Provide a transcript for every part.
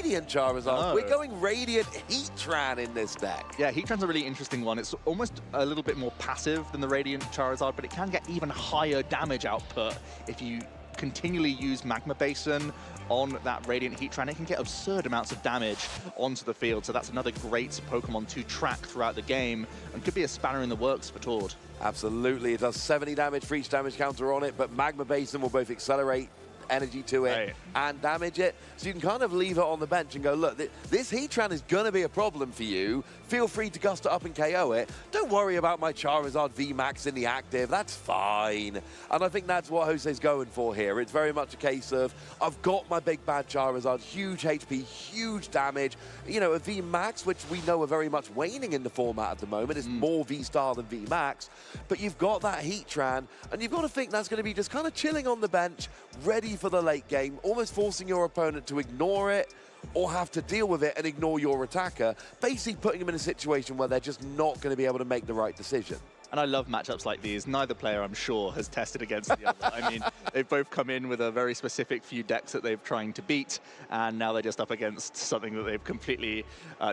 Radiant Charizard. We're going Radiant Heatran in this deck. Yeah, Heatran's a really interesting one. It's almost a little bit more passive than the Radiant Charizard, but it can get even higher damage output if you continually use Magma Basin on that Radiant Heatran. It can get absurd amounts of damage onto the field, so that's another great Pokemon to track throughout the game and could be a spanner in the works for Tord. Absolutely, it does 70 damage for each damage counter on it, but Magma Basin will both accelerate energy to it and damage it. So you can kind of leave it on the bench and go, look, this Heatran is going to be a problem for you. Feel free to gust it up and KO it. Don't worry about my Charizard VMAX in the active. That's fine. And I think that's what Jose's going for here. It's very much a case of, I've got my big bad Charizard, huge HP, huge damage. You know, a VMAX, which we know are very much waning in the format at the moment. It's more V-Star than VMAX. But you've got that Heatran, and you've got to think that's going to be just kind of chilling on the bench, ready for the late game, almost forcing your opponent to ignore it or have to deal with it and ignore your attacker, basically putting them in a situation where they're just not going to be able to make the right decision. And I love matchups like these. Neither player, I'm sure, has tested against the other. I mean, they've both come in with a very specific few decks that they're trying to beat, and now they're just up against something that they've completely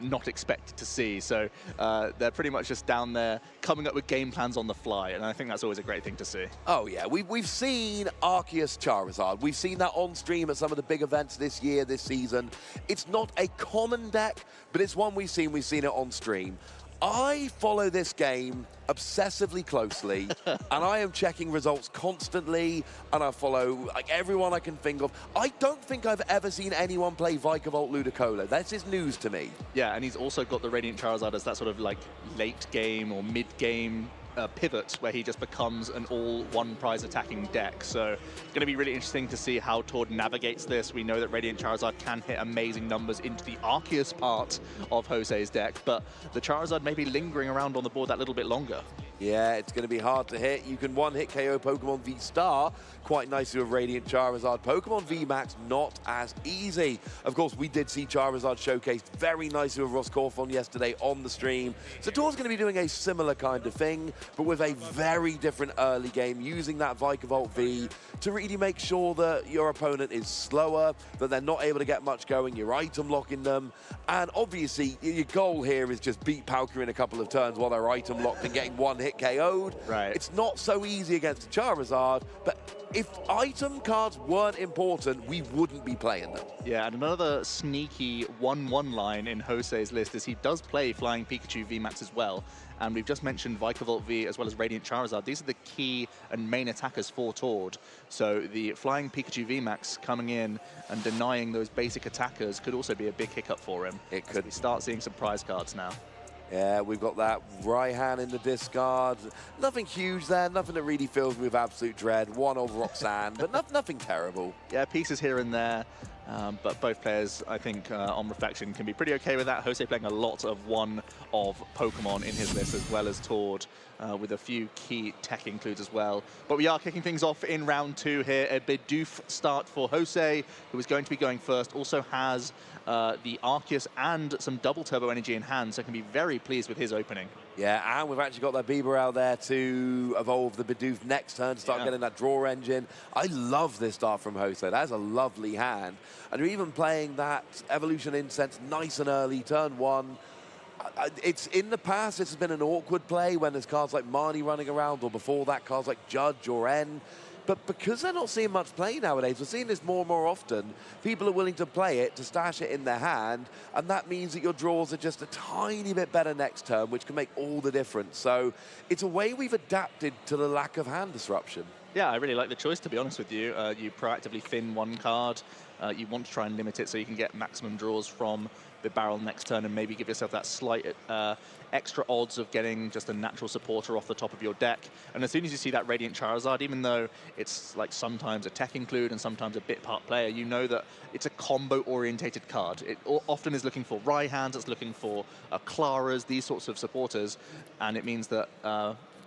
not expected to see. So they're pretty much just down there coming up with game plans on the fly, and I think that's always a great thing to see. Oh yeah, we've seen Arceus Charizard. We've seen that on stream at some of the big events this year, this season. It's not a common deck, but it's one we've seen it on stream. I follow this game obsessively closely, and I am checking results constantly, and I follow like everyone I can think of. I don't think I've ever seen anyone play Vikavolt Ludicolo. This is news to me. Yeah, and he's also got the Radiant Charizard as that sort of like late game or mid game pivot where he just becomes an all one prize attacking deck. So it's going to be really interesting to see how Tord navigates this. We know that Radiant Charizard can hit amazing numbers into the Arceus part of Jose's deck, but the Charizard may be lingering around on the board that little bit longer. Yeah, it's going to be hard to hit. You can one-hit KO Pokemon V-Star quite nicely with Radiant Charizard. Pokemon V-Max, not as easy. Of course, we did see Charizard showcased very nicely with Roscoffon yesterday on the stream. So Tord's going to be doing a similar kind of thing, but with a very different early game, using that Vikavolt V to really make sure that your opponent is slower, that they're not able to get much going, you're item locking them, and obviously your goal here is just beat Palkia in a couple of turns while they're item locked and getting one hit KO'd. Right. It's not so easy against a Charizard, but if item cards weren't important, we wouldn't be playing them. Yeah, and another sneaky 1-1 line in Jose's list is he does play Flying Pikachu VMAX as well. And we've just mentioned Vikavolt V as well as Radiant Charizard. These are the key and main attackers for Tord. So the Flying Pikachu VMAX coming in and denying those basic attackers could also be a big hiccup for him. It could. We start seeing some prize cards now. Yeah, we've got that Raihan in the discard. Nothing huge there, nothing that really fills me with absolute dread. One of Roxanne, but nothing terrible. Yeah, pieces here and there. But both players, I think, on reflection, can be pretty okay with that. Jose playing a lot of one of Pokemon in his list, as well as Tord, with a few key tech includes as well. But we are kicking things off in round 2 here. A Bidoof start for Jose, who is going to be going first. Also has the Arceus and some double turbo energy in hand, so can be very pleased with his opening. Yeah, and we've actually got that Bieber out there to evolve the Bidoof next turn, start getting that draw engine. I love this start from Jose. That's a lovely hand. And you're even playing that Evolution Incense nice and early, turn 1. It's in the past, it's been an awkward play when there's cards like Marnie running around, or before that, cards like Judge or N. But because they're not seeing much play nowadays, we're seeing this more and more often. People are willing to play it, to stash it in their hand, and that means that your draws are just a tiny bit better next turn, which can make all the difference. So it's a way we've adapted to the lack of hand disruption. Yeah, I really like the choice, to be honest with you. You proactively thin one card. You want to try and limit it so you can get maximum draws from the barrel next turn and maybe give yourself that slight extra odds of getting just a natural supporter off the top of your deck. And as soon as you see that Radiant Charizard, even though it's like sometimes a tech include and sometimes a bit part player, you know that it's a combo-orientated card. It often is looking for Raihans, it's looking for Claras, these sorts of supporters, and it means that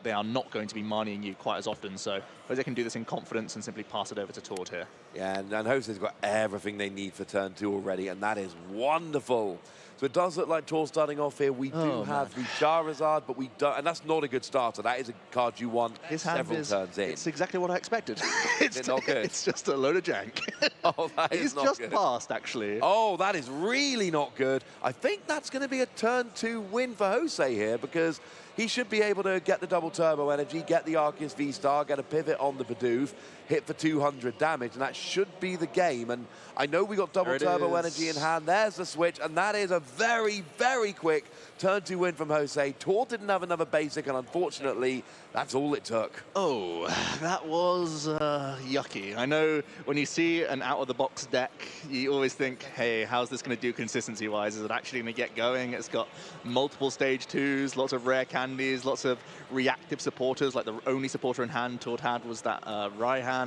they are not going to be moneying you quite as often. So Jose can do this in confidence and simply pass it over to Tord here. Yeah, and Jose's got everything they need for turn 2 already, and that is wonderful. So it does look like Tord starting off here. We do have the Charizard, but we don't, and that's not a good starter. That is a card you want several turns in. It's exactly what I expected. It's not good. It's just a load of jank. Oh, that is not good. He's just passed, actually. Oh, that is really not good. I think that's going to be a turn 2 win for Jose here, because he should be able to get the double turbo energy, get the Arceus V-Star, get a pivot on the Bidoof, hit for 200 damage, and that should be the game. And I know we got double turbo energy in hand. There's the switch, and that is a very, very quick turn 2 win from Jose. Tord didn't have another basic, and unfortunately, that's all it took. Oh, that was yucky. I know when you see an out-of-the-box deck, you always think, hey, how's this going to do consistency-wise? Is it actually going to get going? It's got multiple stage 2s, lots of rare candies, lots of reactive supporters, like the only supporter in hand Tord had was that Raihan.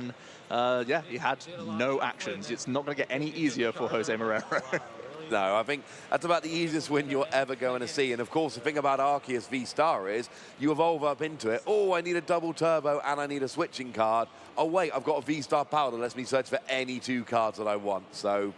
Yeah, he had no actions. It's not going to get any easier for Jose Marrero. No, I think that's about the easiest win you're ever going to see. And of course, the thing about Arceus V-Star is you evolve up into it. Oh, I need a double turbo and I need a switching card. Oh, wait, I've got a V-Star power that lets me search for any 2 cards that I want. So,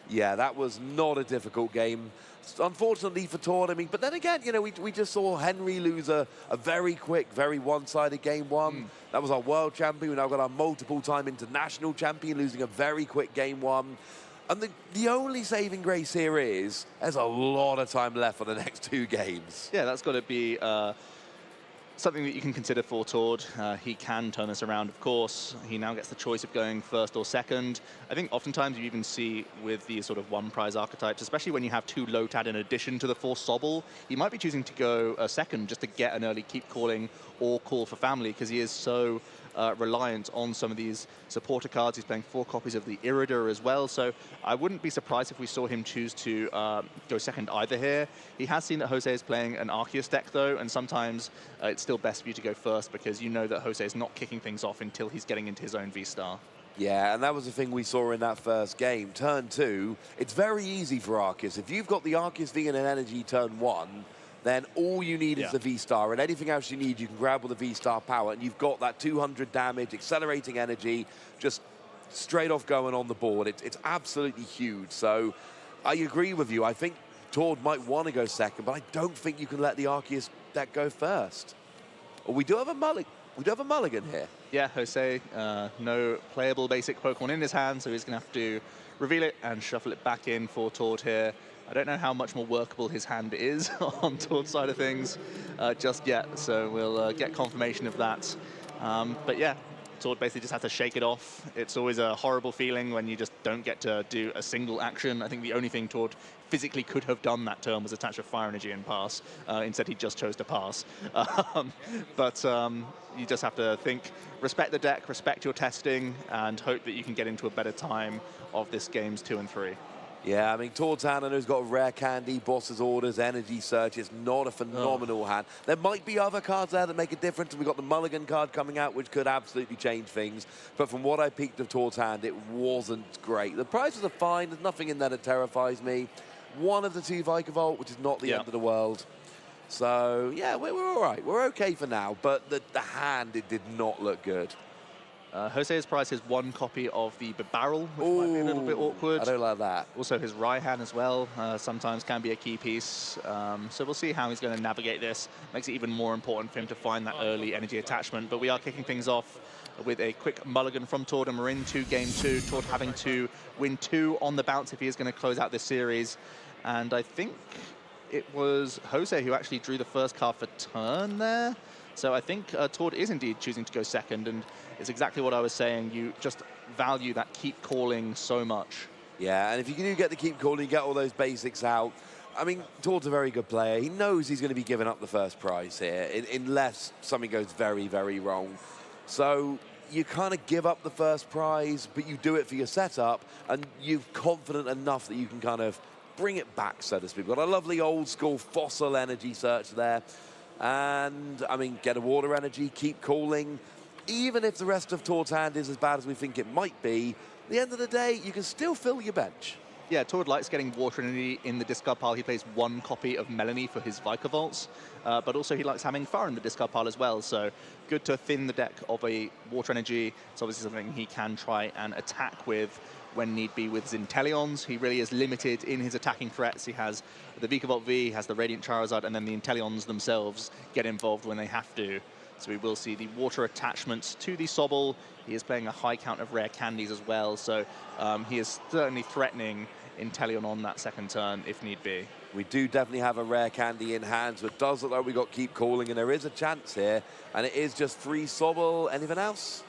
yeah, that was not a difficult game. Unfortunately for Tord, I mean, but then again, you know, we just saw Henry lose a very quick, very one-sided game 1. That was our world champion. We now got our multiple-time international champion losing a very quick game 1. And the only saving grace here is there's a lot of time left for the next 2 games. Yeah, that's got to be something that you can consider for Tord. He can turn this around, of course. He now gets the choice of going first or second. I think oftentimes you even see with these sort of one-prize archetypes, especially when you have 2 Lotad in addition to the 4 Sobble, he might be choosing to go a second just to get an early keep calling or call for family, because he is so reliant on some of these supporter cards. He's playing 4 copies of the Irida as well, so I wouldn't be surprised if we saw him choose to go second either here. He has seen that Jose is playing an Arceus deck though, and sometimes it's still best for you to go first, because you know that Jose is not kicking things off until he's getting into his own V-Star. Yeah, and that was the thing we saw in that first game. Turn 2, it's very easy for Arceus. If you've got the Arceus V and an energy turn 1, then all you need is the V-Star, and anything else you need, you can grab with the V-Star power, and you've got that 200 damage, accelerating energy, just straight off going on the board. It's absolutely huge. So I agree with you. I think Tord might want to go second, but I don't think you can let the Arceus deck go first. Well, we do have a mulligan here. Yeah, Jose, no playable basic Pokemon in his hand, so he's going to have to reveal it and shuffle it back in for Tord here. I don't know how much more workable his hand is on Tord's side of things just yet, so we'll get confirmation of that. But yeah, Tord basically just has to shake it off. It's always a horrible feeling when you just don't get to do a single action. I think the only thing Tord physically could have done that turn was attach a fire energy and pass. Instead, he just chose to pass. But you just have to think, respect the deck, respect your testing, and hope that you can get into a better time of this games 2 and 3. Yeah, I mean, Tord's hand, I know, has got rare candy, boss's orders, energy search. It's not a phenomenal hand. There might be other cards there that make a difference. We've got the mulligan card coming out, which could absolutely change things. But from what I peeked of Tord's hand, it wasn't great. The prizes are fine. There's nothing in there that terrifies me. One of the 2 Vikavolt, which is not the end of the world. So, yeah, we're all right. We're okay for now. But the hand, it did not look good. Jose has prized his 1 copy of the Barrel, which might be a little bit awkward. I don't like that. Also his Raihan as well, sometimes can be a key piece. So we'll see how he's going to navigate this. Makes it even more important for him to find that early energy attachment. But we are kicking things off with a quick mulligan from Tord, and we're into game 2. Tord having to win 2 on the bounce if he is going to close out this series. And I think it was Jose who actually drew the first card for turn there. So I think Tord is indeed choosing to go second, and it's exactly what I was saying. You just value that keep calling so much. Yeah, and if you do get the keep calling, you get all those basics out. I mean, Tord's a very good player. He knows he's going to be giving up the first prize here, unless something goes very, very wrong. So you kind of give up the first prize, but you do it for your setup, and you're confident enough that you can kind of bring it back, so to speak. We've got a lovely old-school fossil energy search there. And, I mean, get a water energy, keep calling. Even if the rest of Tord's hand is as bad as we think it might be, at the end of the day, you can still fill your bench. Yeah, Tord likes getting water energy in the discard pile. He plays 1 copy of Melanie for his Vikavolt, but also he likes having Fire in the discard pile as well. So good to thin the deck of a water energy. It's obviously something he can try and attack with when need be with Inteleons. He really is limited in his attacking threats. He has the Vikavolt V, he has the Radiant Charizard, and then the Inteleons themselves get involved when they have to. So we will see the water attachments to the Sobble. He is playing a high count of rare candies as well, so he is certainly threatening Inteleon on that second turn if need be. We do definitely have a rare candy in hand, so it does look like we got Keep Calling, and there is a chance here, and it is just 3 Sobble. Anything else?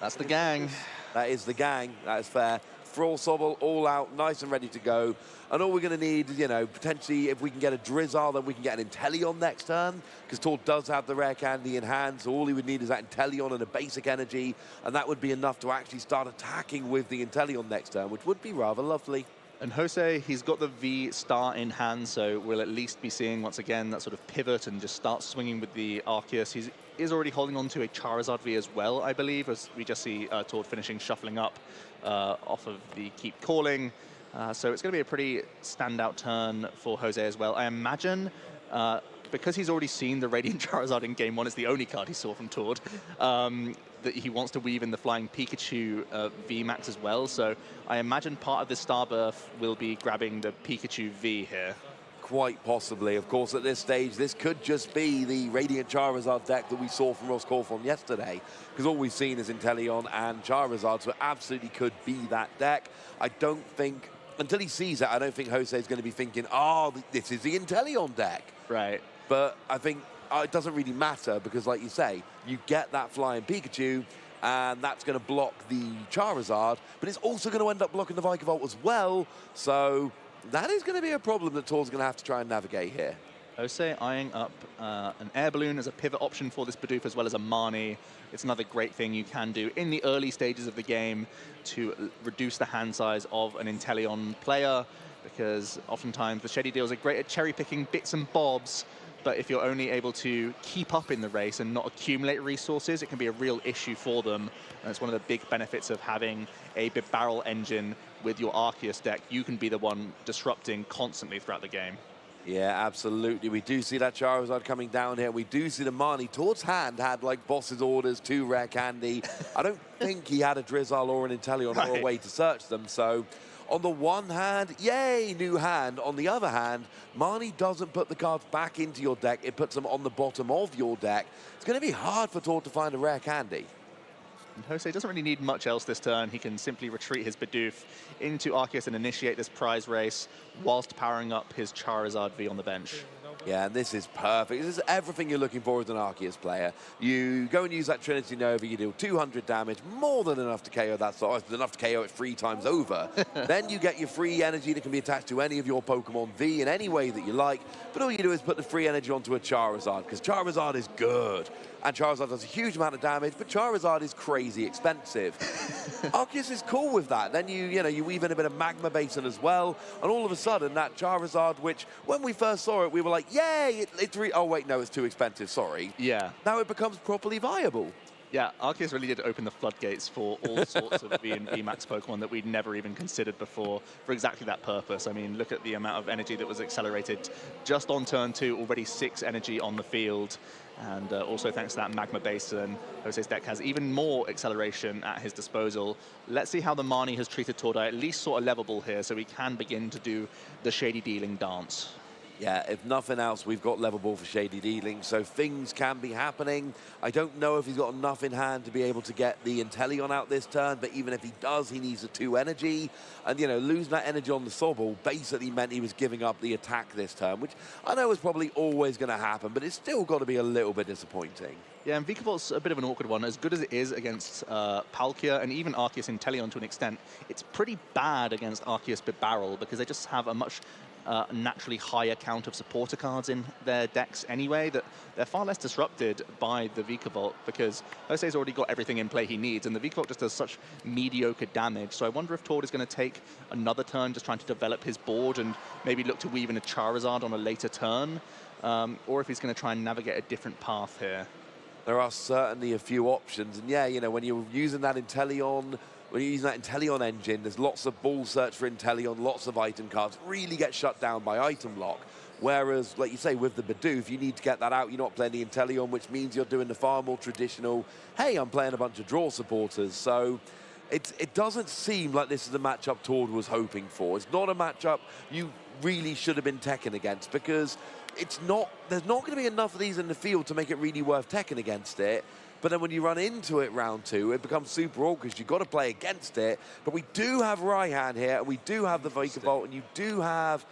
That's the gang. That is the gang. That is fair. 4 Sobble, all out, nice and ready to go. And all we're going to need, you know, potentially, if we can get a Drizzle, then we can get an Inteleon next turn, because Tord does have the rare candy in hand, so all he would need is that Inteleon and a basic energy, and that would be enough to actually start attacking with the Inteleon next turn, which would be rather lovely. And Jose, he's got the V-Star in hand, so we'll at least be seeing, once again, that sort of pivot and just start swinging with the Arceus. He is already holding on to a Charizard V as well, I believe, as we just see Tord finishing shuffling up off of the Keep Calling. So it's going to be a pretty standout turn for Jose as well. I imagine, because he's already seen the Radiant Charizard in Game 1, it's the only card he saw from Tord, that he wants to weave in the Flying Pikachu VMAX as well. So I imagine part of the Starbirth will be grabbing the Pikachu V here. Quite possibly. Of course, at this stage, this could just be the Radiant Charizard deck that we saw from Ross Corfon yesterday, because all we've seen is Inteleon and Charizard, so it absolutely could be that deck. I don't think, until he sees it, I don't think Jose is going to be thinking, oh, this is the Inteleon deck. Right. But I think it doesn't really matter, because like you say, you get that Flying Pikachu, and that's going to block the Charizard, but it's also going to end up blocking the Vikavolt as well, so that is going to be a problem that Tord's going to have to try and navigate here. Jose eyeing up an Air Balloon as a pivot option for this Bidoof, as well as a Marnie. It's another great thing you can do in the early stages of the game to reduce the hand size of an Inteleon player, because oftentimes the Shady Deals are great at cherry-picking bits and bobs, but if you're only able to keep up in the race and not accumulate resources, it can be a real issue for them. And it's one of the big benefits of having a barrel engine with your Arceus deck. You can be the one disrupting constantly throughout the game. Yeah, absolutely. We do see that Charizard coming down here. We do see the Marnie. Tord's hand had, like, boss's orders, 2 rare candy. I don't think he had a Drizzle or an Inteleon or a way to search them, so on the one hand, yay, new hand. On the other hand, Marnie doesn't put the cards back into your deck. It puts them on the bottom of your deck. It's going to be hard for Tord to find a rare candy. And Jose doesn't really need much else this turn. He can simply retreat his Bidoof into Arceus and initiate this prize race whilst powering up his Charizard V on the bench. Yeah, and this is perfect. This is everything you're looking for as an Arceus player. You go and use that Trinity Nova, you deal 200 damage, more than enough to KO that slot, enough to KO it 3 times over. Then you get your free energy that can be attached to any of your Pokemon V in any way that you like, but all you do is put the free energy onto a Charizard, because Charizard is good. And Charizard does a huge amount of damage, but Charizard is crazy expensive. Arceus is cool with that. Then you weave in a bit of Magma Basin as well, and all of a sudden that Charizard, which when we first saw it, we were like, yay, oh wait, no, it's too expensive, sorry. Yeah. Now it becomes properly viable. Yeah, Arceus really did open the floodgates for all sorts of V and VMAX Pokemon that we'd never even considered before for exactly that purpose. I mean, look at the amount of energy that was accelerated just on turn 2, already 6 energy on the field. And also thanks to that Magma Basin, Jose's deck has even more acceleration at his disposal. Let's see how the Marnie has treated Tord. At least sort of levelable here, so we can begin to do the Shady Dealing dance. Yeah, if nothing else, we've got level ball for Shady Dealing, so things can be happening. I don't know if he's got enough in hand to be able to get the Inteleon out this turn, but even if he does, he needs a 2 energy. And, losing that energy on the Sobble basically meant he was giving up the attack this turn, which I know is probably always going to happen, but it's still got to be a little bit disappointing. Yeah, and Vikavolt's a bit of an awkward one. As good as it is against Palkia and even Arceus Inteleon to an extent, it's pretty bad against Arceus Bibarel because they just have a much naturally higher count of supporter cards in their decks anyway, that they're far less disrupted by the Vikavolt because Jose's already got everything in play he needs, and the Vikavolt just does such mediocre damage. So I wonder if Tord is going to take another turn just trying to develop his board and maybe look to weave in a Charizard on a later turn, or if he's going to try and navigate a different path here. There are certainly a few options, and yeah, when you're using that Inteleon, when you're using that Inteleon engine, there's lots of ball search for Inteleon, lots of item cards, really get shut down by item lock. Whereas, like you say, with the Bidoof, you need to get that out. You're not playing the Inteleon, which means you're doing the far more traditional, hey, I'm playing a bunch of draw supporters. So it doesn't seem like this is the matchup Tord was hoping for. It's not a matchup you really should have been teching against, because there's not going to be enough of these in the field to make it really worth teching against it. But then when you run into it round 2, it becomes super awkward because you've got to play against it. But we do have Raihan here, and we do have the Vikavolt, and you do have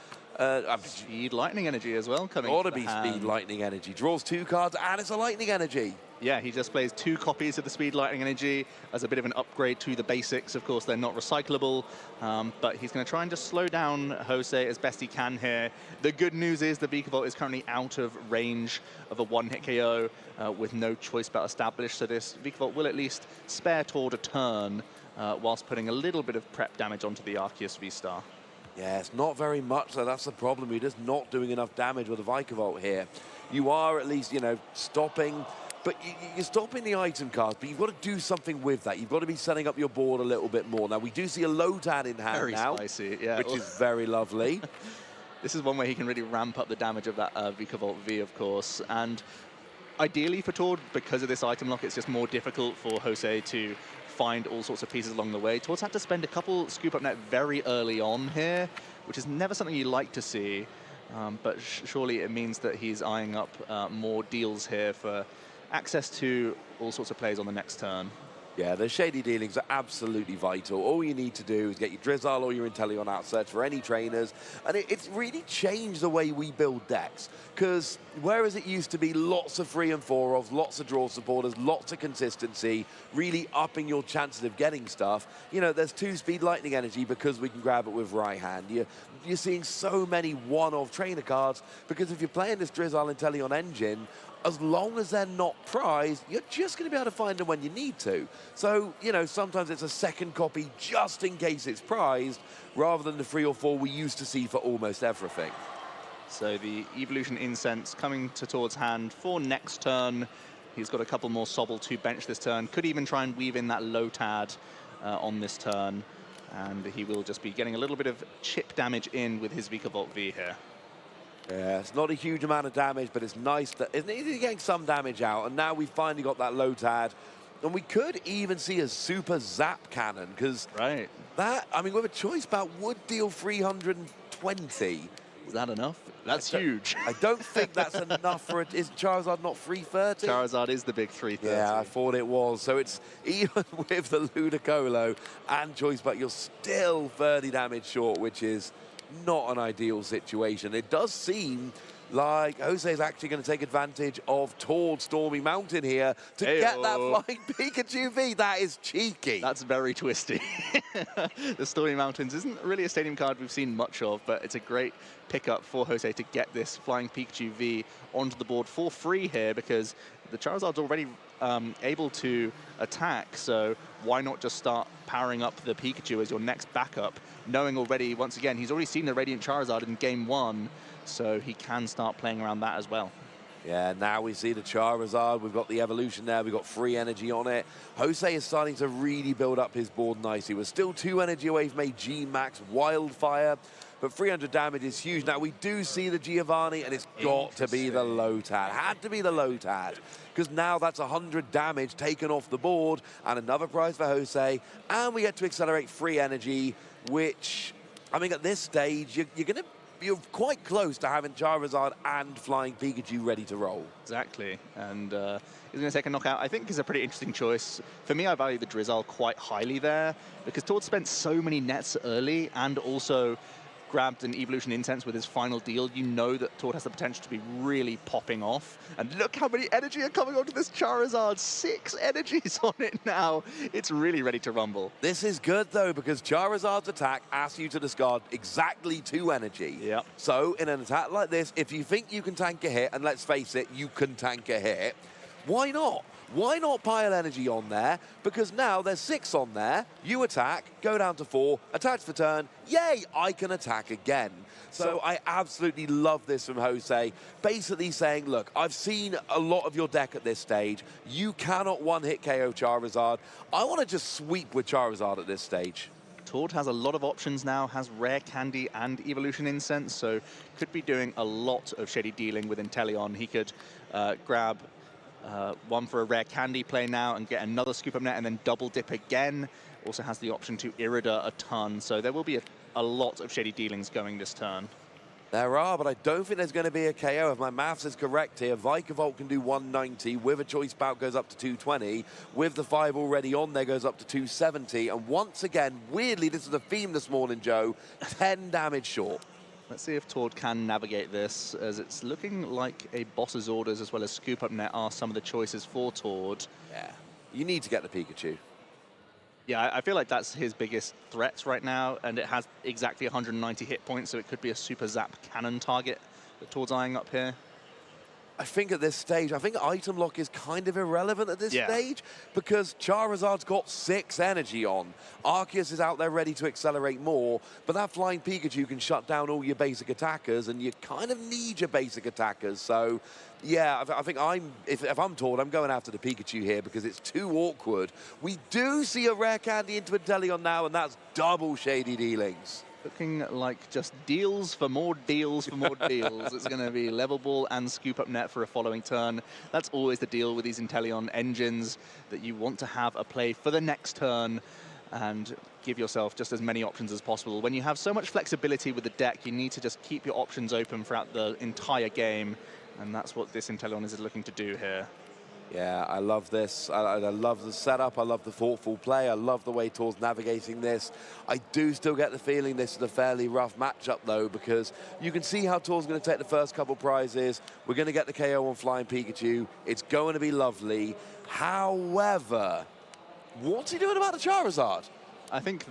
Speed Lightning Energy as well coming. Ought to be Speed Lightning Energy. Draws 2 cards, and it's a Lightning Energy. Yeah, he just plays 2 copies of the Speed Lightning Energy as a bit of an upgrade to the basics. Of course, they're not recyclable, but he's going to try and just slow down Jose as best he can here. The good news is the Vikavolt is currently out of range of a 1-hit KO with no choice bet established, so this Vikavolt will at least spare Tord a turn whilst putting a little bit of prep damage onto the Arceus V-Star. Yeah, it's not very much, so that's the problem. You're just not doing enough damage with the Vikavolt here. You are at least, you know, stopping, but you're stopping the item cards, but you've got to do something with that. You've got to be setting up your board a little bit more. Now, we do see a Lotad in hand very now, spicy, yeah. Which is very lovely. This is one way he can really ramp up the damage of that Vikavolt V, of course. And ideally for Tord, because of this item lock, it's just more difficult for Jose to find all sorts of pieces along the way. Tord's had to spend a couple scoop up net very early on here, which is never something you like to see. But surely it means that he's eyeing up more deals here for access to all sorts of plays on the next turn. Yeah, the shady dealings are absolutely vital. All you need to do is get your Drizzle or your Inteleon out, search for any trainers, and it's really changed the way we build decks. Because whereas it used to be lots of 3 and 4 of, lots of draw supporters, lots of consistency, really upping your chances of getting stuff, you know, there's 2 Speed Lightning Energy because we can grab it with Raihan. You're seeing so many one-off trainer cards, because if you're playing this Drizzle Inteleon engine, as long as they're not prized, you're just going to be able to find them when you need to. So, you know, sometimes it's a second copy just in case it's prized, rather than the 3 or 4 we used to see for almost everything. So the Evolution Incense coming to Tord's hand for next turn. He's got a couple more Sobble to bench this turn. Could even try and weave in that Lotad on this turn. And he will just be getting a little bit of chip damage in with his Vikavolt V here. Yeah, it's not a huge amount of damage, but it's nice that isn't it getting some damage out. And now we've finally got that Lotad. And we could even see a super zap cannon, because that, I mean, with a choice bet, would deal 320. Is that enough? That's huge. I don't think that's enough for it. Is Charizard not 330? Charizard is the big 330. Yeah, I thought it was. So it's even with the Ludicolo and choice bet, you're still 30 damage short, which is not an ideal situation. It does seem like Jose is actually going to take advantage of Tord Stormy Mountain here to get that flying Pikachu V. That is cheeky. That's very twisty. The Stormy Mountains isn't really a stadium card we've seen much of, but it's a great pickup for Jose to get this flying Pikachu V onto the board for free here, because the Charizard's already able to attack, so why not just start powering up the Pikachu as your next backup, knowing already, once again, he's already seen the Radiant Charizard in game 1, so he can start playing around that as well. Yeah, now we see the Charizard. We've got the evolution there. We've got free energy on it. Jose is starting to really build up his board nicely. We're still 2 energy away from a G-Max Wildfire, but 300 damage is huge. Now, we do see the Giovanni, and it's got to be the Lotad. Had to be the Lotad, because now that's 100 damage taken off the board, and another prize for Jose, and we get to accelerate free energy, which, I mean, at this stage, you're quite close to having Charizard and Flying Pikachu ready to roll. Exactly, and he's going to take a knockout. I think is a pretty interesting choice. For me, I value the Drizzle quite highly there, because Tord spent so many nets early and also grabbed an Evolution Incense with his final deal. You know that Tord has the potential to be really popping off. And look how many energy are coming onto this Charizard. 6 energies on it now. It's really ready to rumble. This is good, though, because Charizard's attack asks you to discard exactly 2 energy. Yep. So in an attack like this, if you think you can tank a hit, and let's face it, you can tank a hit, why not? Why not pile energy on there? Because now there's 6 on there. You attack, go down to 4, attach for turn. Yay, I can attack again. So I absolutely love this from Jose. Basically saying, look, I've seen a lot of your deck at this stage. You cannot one-hit KO Charizard. I want to just sweep with Charizard at this stage. Tord has a lot of options now, has Rare Candy and Evolution Incense, so could be doing a lot of shady dealing with Inteleon. He could grab one for a Rare Candy play now and get another Scoop Up Net and then double dip again. Also has the option to Irida a ton, so there will be a lot of shady dealings going this turn. There are, but I don't think there's going to be a KO. If my maths is correct here, Vikavolt can do 190. With a Choice Bout goes up to 220. With the 5 already on there goes up to 270. And once again, weirdly, this is a theme this morning, Joe, 10 damage short. Let's see if Tord can navigate this, as it's looking like a Boss's Orders as well as Scoop Up Net are some of the choices for Tord. Yeah, you need to get the Pikachu. Yeah, I feel like that's his biggest threat right now, and it has exactly 190 hit points, so it could be a Super Zap Cannon target that Tord's eyeing up here. I think at this stage, I think item lock is kind of irrelevant at this stage because Charizard's got 6 energy on. Arceus is out there ready to accelerate more, but that Flying Pikachu can shut down all your basic attackers, and you kind of need your basic attackers. So, yeah, I think if I'm Tord, I'm going after the Pikachu here because it's too awkward. We do see a Rare Candy into Inteleon now, and that's double shady dealings. Looking like just deals for more deals for more deals. It's going to be Level Ball and Scoop Up Net for a following turn. That's always the deal with these Inteleon engines, that you want to have a play for the next turn and give yourself just as many options as possible. When you have so much flexibility with the deck, you need to just keep your options open throughout the entire game, and that's what this Inteleon is looking to do here. Yeah, I love this. I love the setup. I love the thoughtful play. I love the way Tord's navigating this. I do still get the feeling this is a fairly rough matchup, though, because you can see how Tord's going to take the first couple prizes. We're going to get the KO on Flying Pikachu. It's going to be lovely. However, what's he doing about the Charizard? I think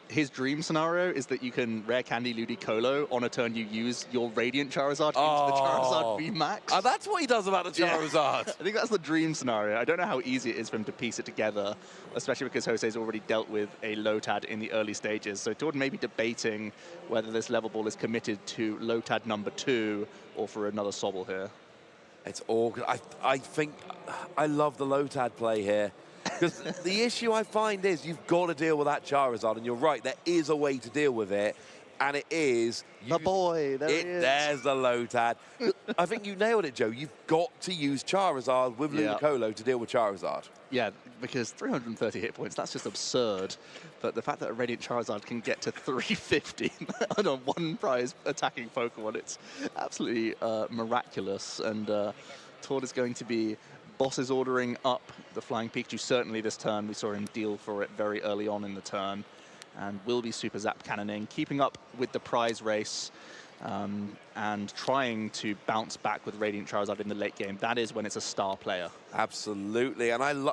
his dream scenario is that you can Rare Candy Ludicolo on a turn you use your Radiant Charizard into the Charizard VMAX. That's what he does about the Charizard. Yeah. I think that's the dream scenario. I don't know how easy it is for him to piece it together, especially because Jose's already dealt with a Lotad in the early stages. So Tord may be debating whether this Level Ball is committed to Lotad number 2 or for another Sobble here. It's all good. I think I love the Lotad play here. Because the issue I find is you've got to deal with that Charizard, and you're right, there is a way to deal with it, and it is... The boy, there he is. There's the Lotad. I think you nailed it, Joe. You've got to use Charizard with Ludicolo to deal with Charizard. Yeah, because 330 hit points, that's just absurd. But the fact that a Radiant Charizard can get to 350 on a one-prize attacking Pokemon, it's absolutely miraculous. And Tord is going to be Boss's ordering up the Flying Pikachu certainly this turn. We saw him deal for it very early on in the turn, and will be Super Zap Cannoning, keeping up with the prize race and trying to bounce back with Radiant Charizard in the late game. That is when it's a star player. Absolutely, and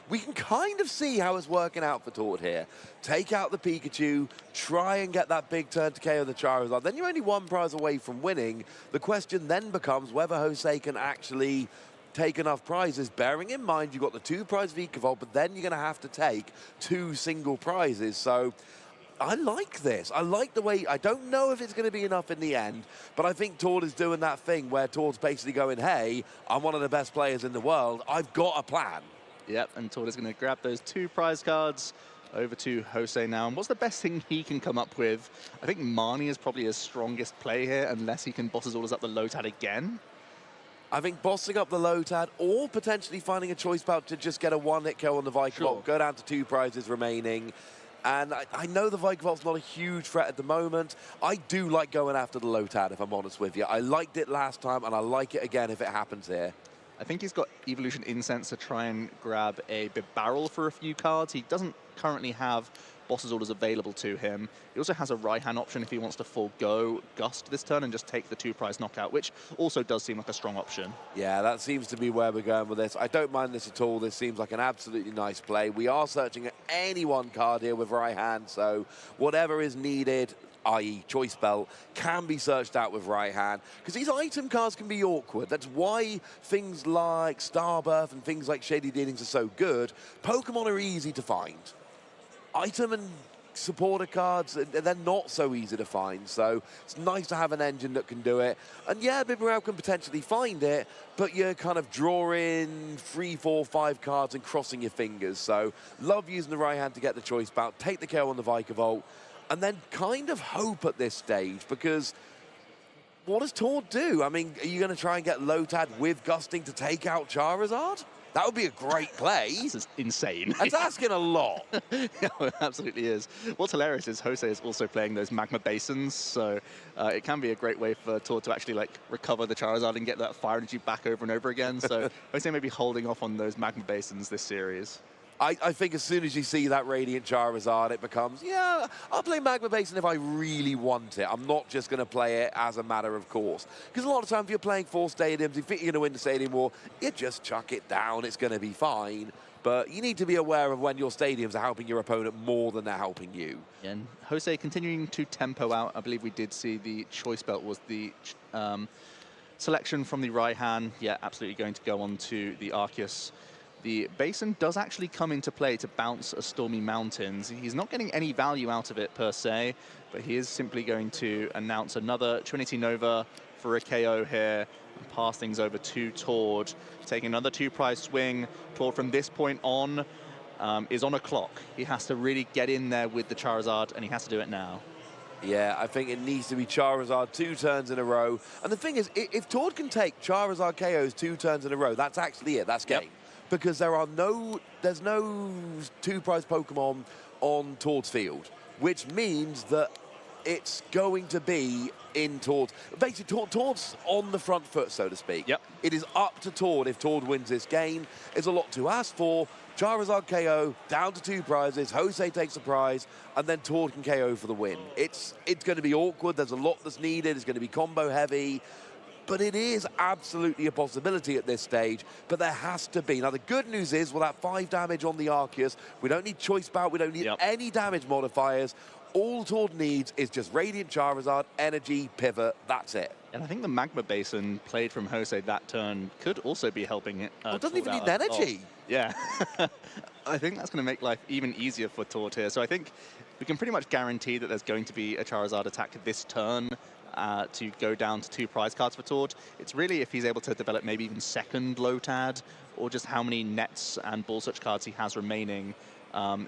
we can kind of see how it's working out for Tord here. Take out the Pikachu, try and get that big turn to KO the Charizard. Then you're only 1 prize away from winning. The question then becomes whether Jose can actually take enough prizes, bearing in mind you've got the 2 prize Vikavolt, but then you're going to have to take 2 single prizes. So I like this. I like the way, I don't know if it's going to be enough in the end, but I think Tord is doing that thing where Tord's basically going, hey, I'm one of the best players in the world. I've got a plan. Yep, and Tord is going to grab those 2 prize cards over to Jose now. And what's the best thing he can come up with? I think Marnie is probably his strongest play here, unless he can Boss's Orders up the Lotad again. I think bossing up the Lotad or potentially finding a Choice Bout to just get a 1-hit kill on the Vikavolt, go down to 2 prizes remaining. And I know the Vikavolt's not a huge threat at the moment. I do like going after the Lotad, if I'm honest with you. I liked it last time, and I like it again if it happens here. I think he's got Evolution Incense to try and grab a Barrel for a few cards. He doesn't currently have Boss's Orders available to him. He also has a Raihan option if he wants to forego Gust this turn and just take the 2 prize knockout, which also does seem like a strong option. Yeah, that seems to be where we're going with this. I don't mind this at all. This seems like an absolutely nice play. We are searching at any 1 card here with Raihan, so whatever is needed, i.e. Choice Belt, can be searched out with right hand, because these item cards can be awkward. That's why things like Starbirth and things like Shady Dealings are so good. Pokemon are easy to find. Item and supporter cards, they're not so easy to find, so it's nice to have an engine that can do it. And yeah, Bibarel can potentially find it, but you're kind of drawing 3, 4, 5 cards and crossing your fingers. So love using the right hand to get the choice bout, take the KO on the Vikavolt, and then kind of hope at this stage, because what does Tord do? I mean, are you going to try and get Lotad with Gusting to take out Charizard? That would be a great play. This is insane. That's asking a lot. Yeah, it absolutely is. What's hilarious is Jose is also playing those Magma Basins, so it can be a great way for Tord to actually like recover the Charizard and get that fire energy back over and over again. So Jose may be holding off on those Magma Basins this series. I think as soon as you see that Radiant Charizard, it becomes, yeah, I'll play Magma Basin if I really want it. I'm not just going to play it as a matter of course. Because a lot of times if you're playing 4 stadiums, if you think you're going to win the Stadium War, you just chuck it down. It's going to be fine. But you need to be aware of when your stadiums are helping your opponent more than they're helping you. And Jose continuing to tempo out. I believe we did see the Choice Belt was the selection from the right hand. Yeah, absolutely going to go on to the Arceus. The Basin does actually come into play to bounce a Stormy Mountains. He's not getting any value out of it per se, but he is simply going to announce another Trinity Nova for a KO here and pass things over to Tord. Taking another 2-prize swing. Tord from this point on is on a clock. He has to really get in there with the Charizard, and he has to do it now. Yeah, I think it needs to be Charizard 2 turns in a row. And the thing is, if Tord can take Charizard KOs 2 turns in a row, that's actually it. That's game. Yep. Because there's no 2-prize Pokemon on Tord's field, which means that it's going to be in Tord. Basically, Tord's on the front foot, so to speak. Yep. It is up to Tord if Tord wins this game. There's a lot to ask for. Charizard KO, down to 2 prizes, Jose takes a prize, and then Tord can KO for the win. It's going to be awkward. There's a lot that's needed. It's going to be combo heavy. But it is absolutely a possibility at this stage, but there has to be. Now, the good news is, with that 5 damage on the Arceus, we don't need Choice Bout, we don't need any damage modifiers. All Tord needs is just Radiant Charizard, Energy, Pivot, that's it. And I think the Magma Basin played from Jose that turn could also be helping it. It doesn't even need energy. Yeah. I think that's going to make life even easier for Tord here. So I think we can pretty much guarantee that there's going to be a Charizard attack this turn. To go down to 2 prize cards for Tord. It's really if he's able to develop maybe even second Lotad, or just how many Nets and Ball Search cards he has remaining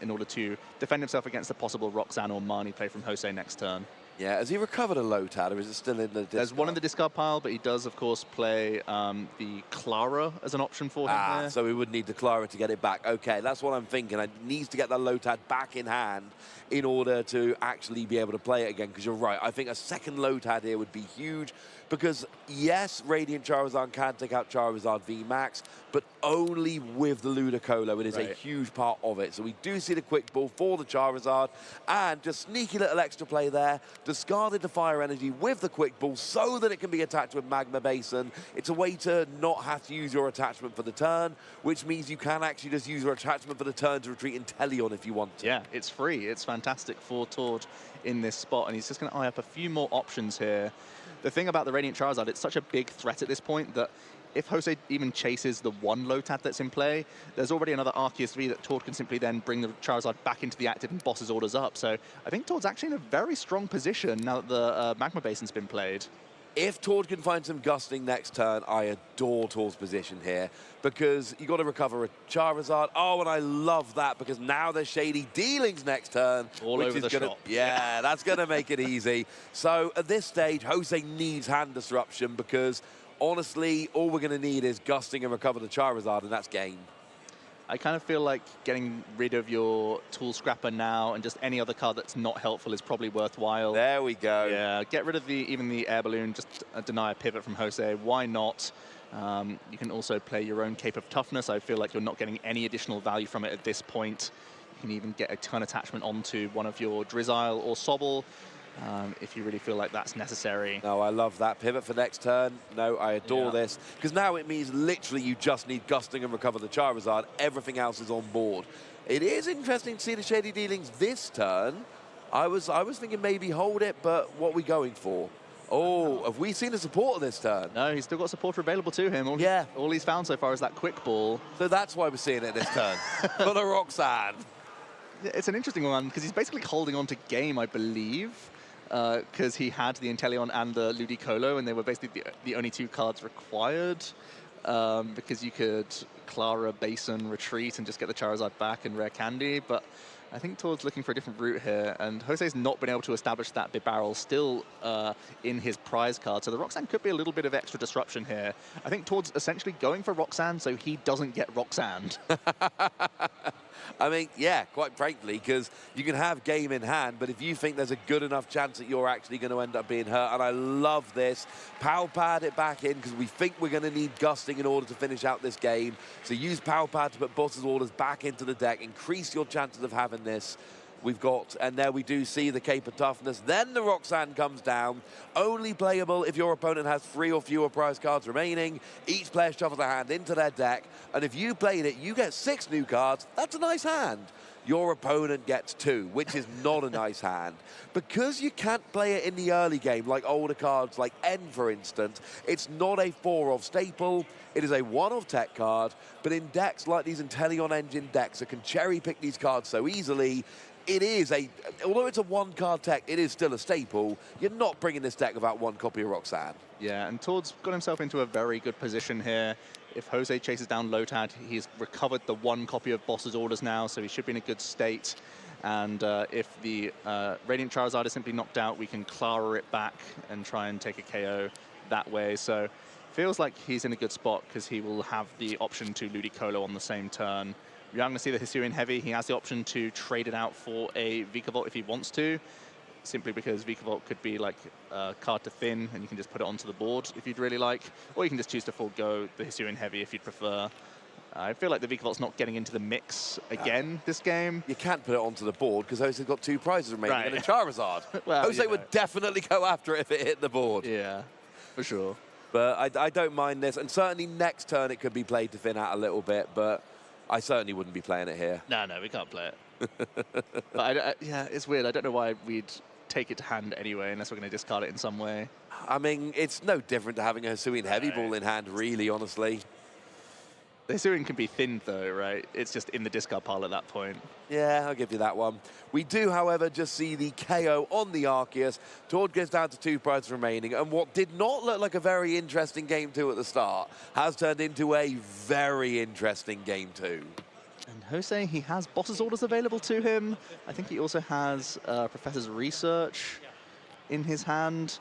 in order to defend himself against the possible Roxanne or Marnie play from Jose next turn. Yeah, has he recovered a Lotad, or is it still in the discard? There's one in the discard pile, but he does, of course, play the Clara as an option for him here. So he would need the Clara to get it back. Okay, that's what I'm thinking. I needs to get that Lotad back in hand in order to actually be able to play it again, because you're right. I think a second Lotad here would be huge, because yes, Radiant Charizard can take out Charizard VMAX, but only with the Ludicolo. It is a huge part of it. So we do see the Quick Ball for the Charizard, and just sneaky little extra play there. Discarded the Fire Energy with the Quick Ball so that it can be attached with Magma Basin. It's a way to not have to use your attachment for the turn, which means you can actually just use your attachment for the turn to retreat Inteleon if you want to. Yeah, it's free. It's fantastic for Tord in this spot, and he's just going to eye up a few more options here. The thing about the Radiant Charizard, it's such a big threat at this point that if Jose even chases the 1 Lotad that's in play, there's already another Arceus 3 that Tord can simply then bring the Charizard back into the active and boss his orders up. So I think Tord's actually in a very strong position now that the Magma Basin's been played. If Tord can find some Gusting next turn, I adore Tord's position here, because you got to recover a Charizard. Oh, and I love that, because now there's Shady Dealings next turn. All over the shop. Yeah, that's going to make it easy. So at this stage, Jose needs hand disruption, because honestly, all we're going to need is Gusting and recover the Charizard, and that's game. I kind of feel like getting rid of your Tool Scrapper now and just any other card that's not helpful is probably worthwhile. There we go. Yeah, get rid of even the Air Balloon, just deny a pivot from Jose. Why not? You can also play your own Cape of Toughness. I feel like you're not getting any additional value from it at this point. You can even get a turn attachment onto one of your Drizzile or Sobble. If you really feel like that's necessary. No, I love that. Pivot for next turn. No, I adore this. Because now it means literally you just need Gusting and recover the Charizard. Everything else is on board. It is interesting to see the Shady Dealings this turn, I was thinking maybe hold it, but what are we going for? Oh, have we seen a supporter this turn? No, he's still got supporter available to him. All he's found so far is that quick ball. So that's why we're seeing it this turn, for the Roxanne. Yeah, it's an interesting one, because he's basically holding on to game, I believe, because he had the Inteleon and the Ludicolo, and they were basically the only 2 cards required, because you could Clara, Basin, Retreat, and just get the Charizard back and Rare Candy, but I think Todd's looking for a different route here, and Jose's not been able to establish that Bibarel still in his prize card, so the Roxanne could be a little bit of extra disruption here. I think Todd's essentially going for Roxanne so he doesn't get Roxanned. I mean, yeah, quite frankly, because you can have game in hand, but if you think there's a good enough chance that you're actually going to end up being hurt, and I love this, Power Pad it back in, because we think we're going to need Gusting in order to finish out this game. So use Power Pad to put Boss's Orders back into the deck, increase your chances of having this. We've got, and there we do see the Cape of Toughness. Then the Roxanne comes down. Only playable if your opponent has 3 or fewer prize cards remaining. Each player shuffles a hand into their deck. And if you played it, you get 6 new cards. That's a nice hand. Your opponent gets 2, which is not a nice hand. Because you can't play it in the early game, like older cards like N, for instance, it's not a 4-of staple. It is a 1-of tech card. But in decks like these Inteleon Engine decks that can cherry-pick these cards so easily, it is although it's a 1-card tech, it is still a staple. You're not bringing this deck without 1 copy of Roxanne. Yeah, and Todd's got himself into a very good position here. If Jose chases down Lotad, he's recovered the 1 copy of Boss's Orders now, so he should be in a good state. And if the Radiant Charizard is simply knocked out, we can Clara it back and try and take a KO that way. So feels like he's in a good spot, because he will have the option to Ludicolo on the same turn. We are going to see the Hisuian Heavy. He has the option to trade it out for a Vikavolt if he wants to, simply because Vikavolt could be like a card to thin, and you can just put it onto the board if you'd really like, or you can just choose to forego the Hisuian Heavy if you'd prefer. I feel like the Vikavolt's not getting into the mix again this game. You can't put it onto the board because Jose's got 2 prizes remaining and a Charizard. Well, Jose would definitely go after it if it hit the board. Yeah, for sure. But I don't mind this, and certainly next turn it could be played to thin out a little bit, but I certainly wouldn't be playing it here. No, we can't play it. But yeah, it's weird. I don't know why we'd take it to hand anyway, unless we're going to discard it in some way. I mean, it's no different to having a Hisuian Heavy Ball in hand, really, honestly. The Hisuian can be thinned, though, right? It's just in the discard pile at that point. Yeah, I'll give you that one. We do, however, just see the KO on the Arceus. Tord goes down to 2 prizes remaining, and what did not look like a very interesting Game 2 at the start has turned into a very interesting Game 2. And Jose, he has Boss's Orders available to him. I think he also has Professor's Research in his hand.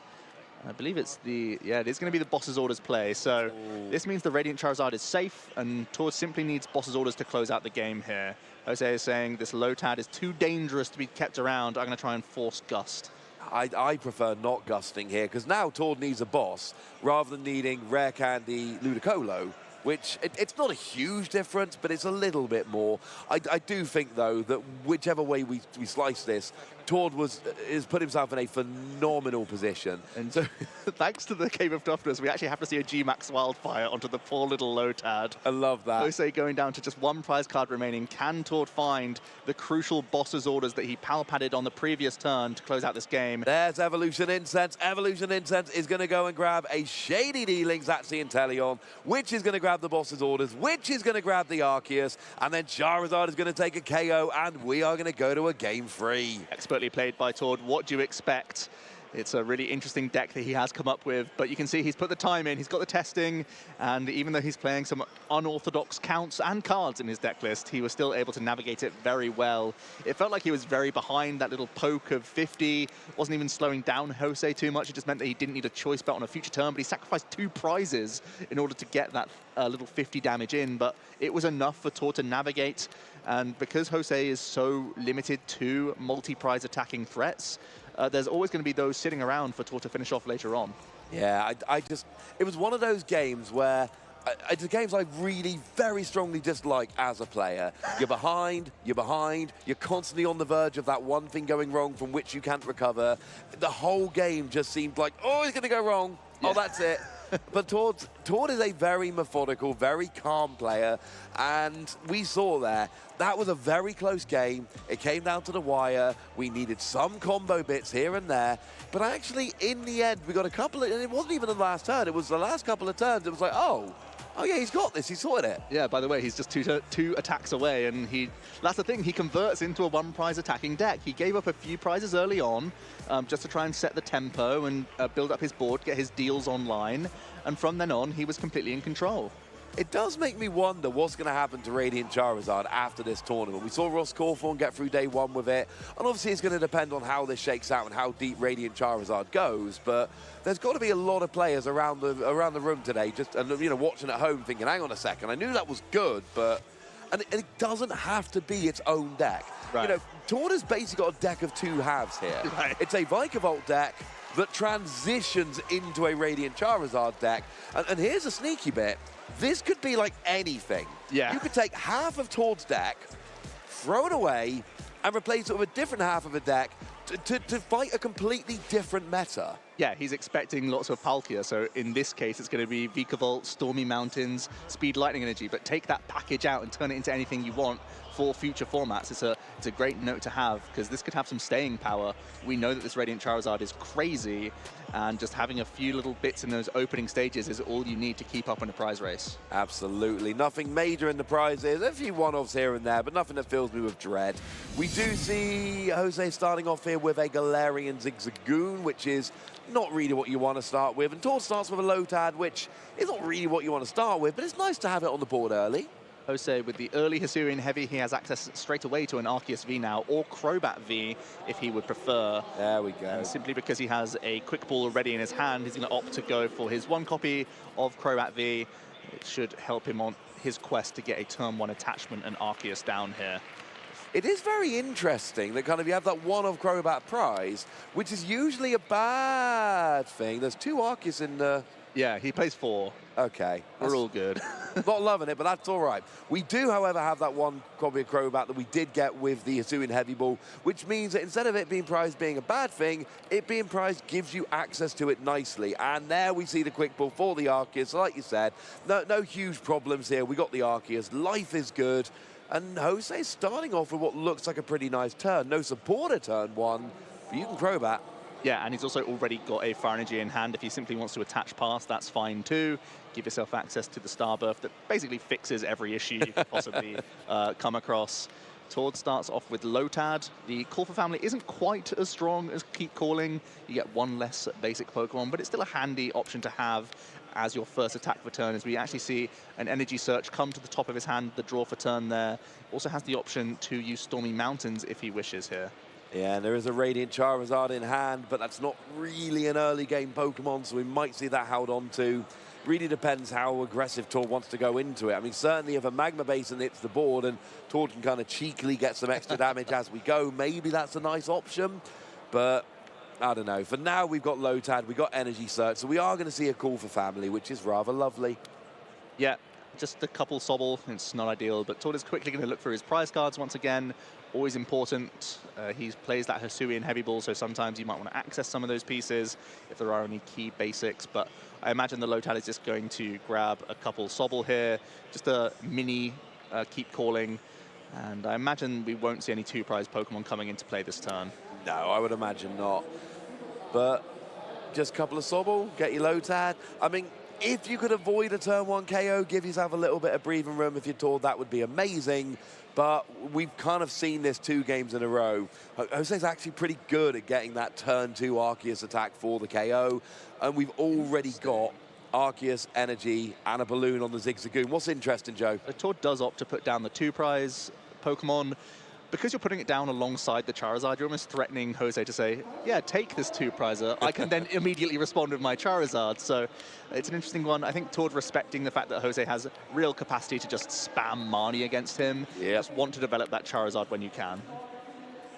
I believe it's it is going to be the Boss's Orders play. So this means the Radiant Charizard is safe, and Tord simply needs Boss's Orders to close out the game here. Jose is saying this Lotad is too dangerous to be kept around. I'm going to try and force Gust. I prefer not Gusting here, because now Tord needs a boss rather than needing Rare Candy Ludicolo, which it's not a huge difference, but it's a little bit more. I do think, though, that whichever way we slice this, Tord has put himself in a phenomenal position. And so, thanks to the Cave of Toughness, we actually have to see a G-Max Wildfire onto the poor little Lotad. I love that. Jose going down to just 1 prize card remaining. Can Tord find the crucial Boss's Orders that he power padded on the previous turn to close out this game? There's Evolution Incense. Evolution Incense is going to go and grab a Shady D-Links. That's the Inteleon, which is going to grab the Boss's Orders, which is going to grab the Arceus, and then Charizard is going to take a KO, and we are going to go to a Game 3. Expertly played by Tord. What do you expect? It's a really interesting deck that he has come up with, but you can see he's put the time in, he's got the testing, and even though he's playing some unorthodox counts and cards in his deck list, he was still able to navigate it very well. It felt like he was very behind that little poke of 50, wasn't even slowing down Jose too much. It just meant that he didn't need a choice bet on a future turn, but he sacrificed 2 prizes in order to get that little 50 damage in, but it was enough for Tord to navigate. And because Jose is so limited to multi-prize attacking threats, there's always going to be those sitting around for Tord to finish off later on. Yeah, it was one of those games where it's the games I really very strongly dislike as a player. You're behind, you're constantly on the verge of that one thing going wrong from which you can't recover. The whole game just seemed like, oh, it's going to go wrong. Yeah. Oh, that's it. But Tord is a very methodical, very calm player, and we saw there, that was a very close game. It came down to the wire. We needed some combo bits here and there, but actually, in the end, we got a couple of, and it wasn't even the last turn, it was the last couple of turns. It was like, oh yeah, he's got this, he sorted it. Yeah, by the way, he's just two attacks away, and that's the thing, he converts into a one-prize attacking deck. He gave up a few prizes early on just to try and set the tempo and build up his board, get his deals online, and from then on, he was completely in control. It does make me wonder what's going to happen to Radiant Charizard after this tournament. We saw Ross Cawthorn get through day one with it, and obviously it's going to depend on how this shakes out and how deep Radiant Charizard goes, but there's got to be a lot of players around the room today, watching at home thinking, hang on a second, I knew that was good, but... And it doesn't have to be its own deck. Right. Tord has basically got a deck of two halves here. Right. It's a Vikavolt deck that transitions into a Radiant Charizard deck, and here's a sneaky bit. This could be like anything. Yeah. You could take half of Tord's deck, throw it away, and replace it with a different half of a deck to fight a completely different meta. Yeah, he's expecting lots of Palkia, so in this case it's going to be Vikavolt, Stormy Mountains, Speed Lightning Energy, but take that package out and turn it into anything you want for future formats. It's a great note to have, because this could have some staying power. We know that this Radiant Charizard is crazy, and just having a few little bits in those opening stages is all you need to keep up in the prize race. Absolutely. Nothing major in the prizes. A few one-offs here and there, but nothing that fills me with dread. We do see Jose starting off here with a Galarian Zigzagoon, which is not really what you want to start with. And Tord starts with a Lotad, which is not really what you want to start with, but it's nice to have it on the board early. Jose, with the early Hisuian Heavy, he has access straight away to an Arceus V now, or Crobat V, if he would prefer. There we go. And simply because he has a Quick Ball already in his hand, he's going to opt to go for his one copy of Crobat V. It should help him on his quest to get a turn one attachment and Arceus down here. It is very interesting that kind of you have that one of Crobat prize, which is usually a bad thing. There's two Arceus in the... Yeah, he plays 4. Okay. We're all good. Not loving it, but that's all right. We do, however, have that one copy of Crobat that we did get with the Hisuian Heavy Ball, which means that instead of it being prized being a bad thing, it being prized gives you access to it nicely. And there we see the Quick Ball for the Arceus. Like you said, no huge problems here. We got the Arceus. Life is good. And Jose is starting off with what looks like a pretty nice turn. No supporter turn one, but you can Crobat. Yeah, and he's also already got a Fire Energy in hand. If he simply wants to attach past, that's fine too. Give yourself access to the Starbirth that basically fixes every issue you could possibly come across. Tord starts off with Lotad. The Call for Family isn't quite as strong as Keep Calling. You get one less basic Pokemon, but it's still a handy option to have as your first attack for turn, as we actually see an Energy Search come to the top of his hand, the draw for turn there. Also has the option to use Stormy Mountains if he wishes here. Yeah, and there is a Radiant Charizard in hand, but that's not really an early game Pokemon, so we might see that held on to. Really depends how aggressive Tord wants to go into it. I mean, certainly if a Magma Basin hits the board and Tord can kind of cheekily get some extra damage as we go, maybe that's a nice option, but I don't know. For now, we've got Lotad, we've got Energy Search, so we are going to see a Call for Family, which is rather lovely. Yeah, just a couple Sobble. It's not ideal, but Tord is quickly going to look for his prize cards once again. Always important. He plays that Hisuian Heavy Ball, so sometimes you might want to access some of those pieces if there are any key basics, but I imagine the Lotad is just going to grab a couple Sobble here, just a mini Keep Calling, and I imagine we won't see any two-prize Pokemon coming into play this turn. No, I would imagine not. But just a couple of Sobble, get your Lotad. I mean, if you could avoid a turn 1 KO, give yourself a little bit of breathing room if you're Tord, that would be amazing. But we've kind of seen this 2 games in a row. Jose's actually pretty good at getting that turn 2 Arceus attack for the KO. And we've already got Arceus, Energy, and a Balloon on the Zigzagoon. What's interesting, Joe? Tord does opt to put down the two-prize Pokemon. Because you're putting it down alongside the Charizard, you're almost threatening Jose to say, yeah, take this two-prizer. I can then immediately respond with my Charizard. So it's an interesting one. I think Tord respecting the fact that Jose has real capacity to just spam Marnie against him. Yep. Just want to develop that Charizard when you can.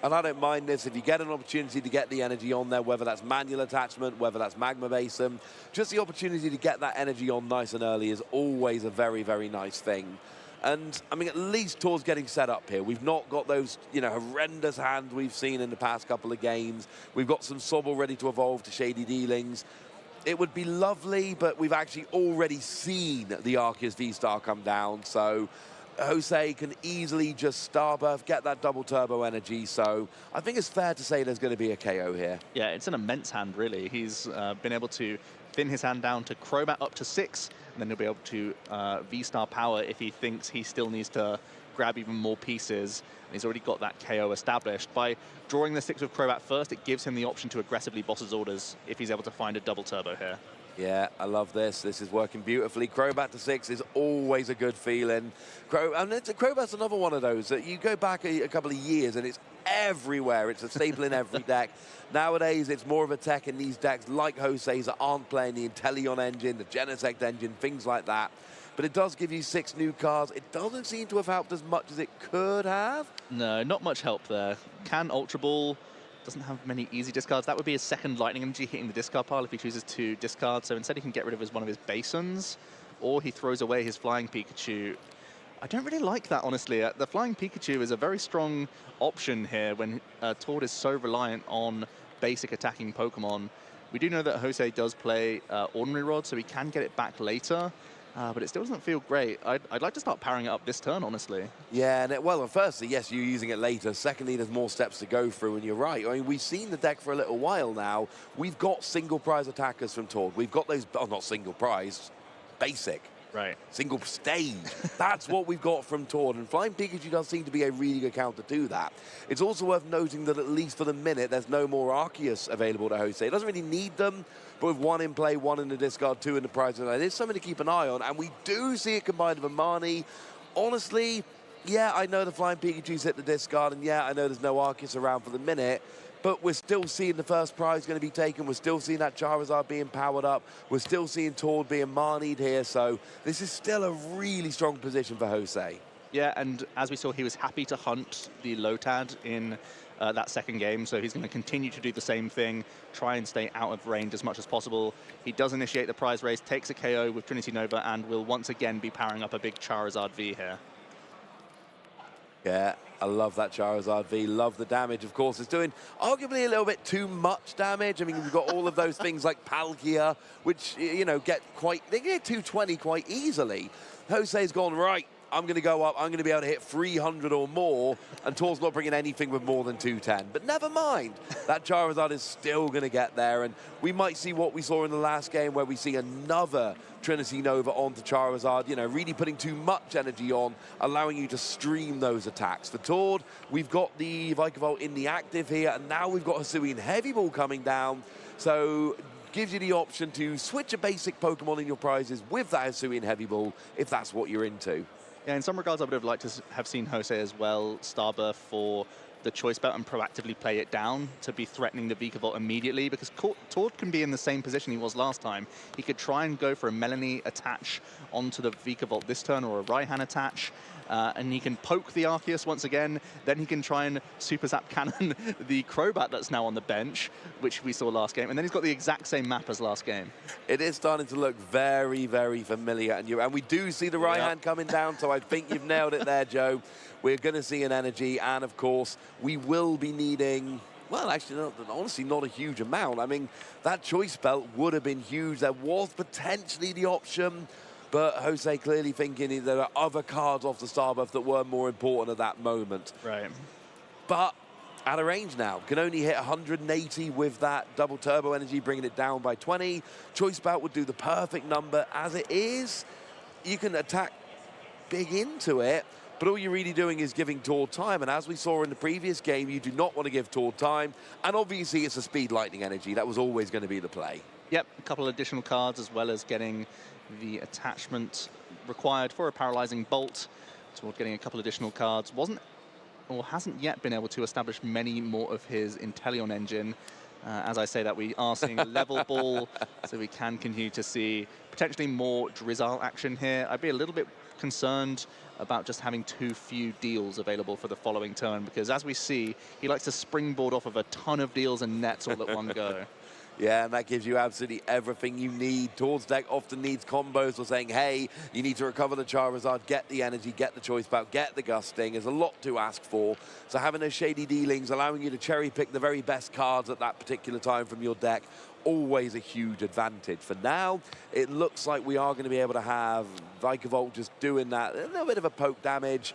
And I don't mind this. If you get an opportunity to get the energy on there, whether that's manual attachment, whether that's Magma Basin, just the opportunity to get that energy on nice and early is always a very, very nice thing. And, I mean, at least Tord's getting set up here. We've not got those, horrendous hands we've seen in the past couple of games. We've got some Sobble ready to evolve to Shady Dealings. It would be lovely, but we've actually already seen the Arceus V-Star come down, so Jose can easily just Starburst, get that double turbo energy, so I think it's fair to say there's going to be a KO here. Yeah, it's an immense hand, really. He's been able to thin his hand down to Crobat up to 6, and then he'll be able to V-Star power if he thinks he still needs to grab even more pieces. And he's already got that KO established. By drawing the 6 with Crobat first, it gives him the option to aggressively boss his orders if he's able to find a double turbo here. Yeah, I love this. This is working beautifully. Crobat to 6 is always a good feeling. Crobat's another one of those that you go back a couple of years and it's everywhere. It's a staple in every deck. Nowadays, it's more of a tech in these decks like Jose's that aren't playing the Inteleon engine, the Genesect engine, things like that. But it does give you 6 new cards. It doesn't seem to have helped as much as it could have. No, not much help there. Can Ultra Ball... doesn't have many easy discards. That would be his second Lightning Energy hitting the discard pile if he chooses to discard. So instead he can get rid of one of his Basons, or he throws away his Flying Pikachu. I don't really like that, honestly. The Flying Pikachu is a very strong option here when Tord is so reliant on basic attacking Pokemon. We do know that Jose does play Ordinary Rod, so he can get it back later. But it still doesn't feel great. I'd like to start powering it up this turn, honestly. Yeah, and well, firstly, yes, you're using it later. Secondly, there's more steps to go through, and you're right. I mean, we've seen the deck for a little while now. We've got single prize attackers from Tord. We've got those, oh, not single prize, basic. Right. Single stage. That's what we've got from Tord, and Flying Pikachu does seem to be a really good counter to that. It's also worth noting that at least for the minute, there's no more Arceus available to Jose. It doesn't really need them, but with 1 in play, 1 in the discard, 2 in the prize, there's something to keep an eye on, and we do see it combined with Amani. Honestly, yeah, I know the Flying Pikachu's hit the discard, and yeah, I know there's no Arceus around for the minute, but we're still seeing the first prize going to be taken. We're still seeing that Charizard being powered up. We're still seeing Tord being Marnied here. So this is still a really strong position for Jose. Yeah, and as we saw, he was happy to hunt the Lotad in that second game. So he's going to continue to do the same thing, try and stay out of range as much as possible. He does initiate the prize race, takes a KO with Trinity Nova, and will once again be powering up a big Charizard V here. Yeah, I love that Charizard V. Love the damage, of course. It's doing arguably a little bit too much damage. I mean, we've got all of those things like Palkia, which, you know, they get 220 quite easily. Jose's gone, right, I'm going to go up. I'm going to be able to hit 300 or more, and Tord's not bringing anything with more than 210. But never mind. That Charizard is still going to get there, and we might see what we saw in the last game where we see another Trinity Nova onto Charizard, you know, really putting too much energy on, allowing you to stream those attacks. For Tord, we've got the Vikavolt in the active here, and now we've got Hisuian Heavy Ball coming down, so gives you the option to switch a basic Pokemon in your prizes with that Hisuian Heavy Ball, if that's what you're into. Yeah, in some regards, I would have liked to have seen Jose as well Starburst for the Choice Belt and proactively play it down to be threatening the Vikavolt immediately, because Tord can be in the same position he was last time. He could try and go for a Melanie attach onto the Vikavolt this turn, or a Raihan attach, and he can poke the Arceus once again. Then he can try and Super Zap Cannon the Crobat that's now on the bench, which we saw last game, and then he's got the exact same map as last game. It is starting to look very, very familiar, and we do see the Raihan coming down, so I think you've nailed it there, Joe. We're going to see an energy, and of course, we will be needing, well, actually, honestly, not a huge amount. I mean, that Choice Belt would have been huge. There was potentially the option, but Jose clearly thinking there are other cards off the Starbuff that were more important at that moment. Right. But out of range now, can only hit 180 with that double turbo energy, bringing it down by 20. Choice Belt would do the perfect number. As it is, you can attack big into it, but all you're really doing is giving Tord time, and as we saw in the previous game, you do not want to give Tord time, and obviously it's a speed lightning energy. That was always going to be the play. Yep, a couple of additional cards, as well as getting the attachment required for a paralyzing bolt. Toward getting a couple additional cards. Hasn't yet been able to establish many more of his Inteleon engine. As I say that, we are seeing a level ball, so we can continue to see potentially more Drizzile action here. I'd be a little bit concerned about just having too few deals available for the following turn, because as we see, he likes to springboard off of a ton of deals and nets all at one go. Yeah, and that gives you absolutely everything you need. Tord's deck often needs combos for saying, hey, you need to recover the Charizard, get the energy, get the Choice Belt, get the Gusting. There's a lot to ask for. So having those shady dealings, allowing you to cherry pick the very best cards at that particular time from your deck, always a huge advantage. For now, it looks like we are going to be able to have Vikavolt just doing that, a little bit of a poke damage,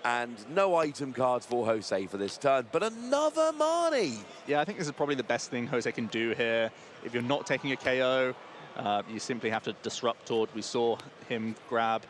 and no item cards for Jose for this turn, but another Marnie. Yeah, I think this is probably the best thing Jose can do here. If you're not taking a KO, you simply have to disrupt Tord. We saw him grab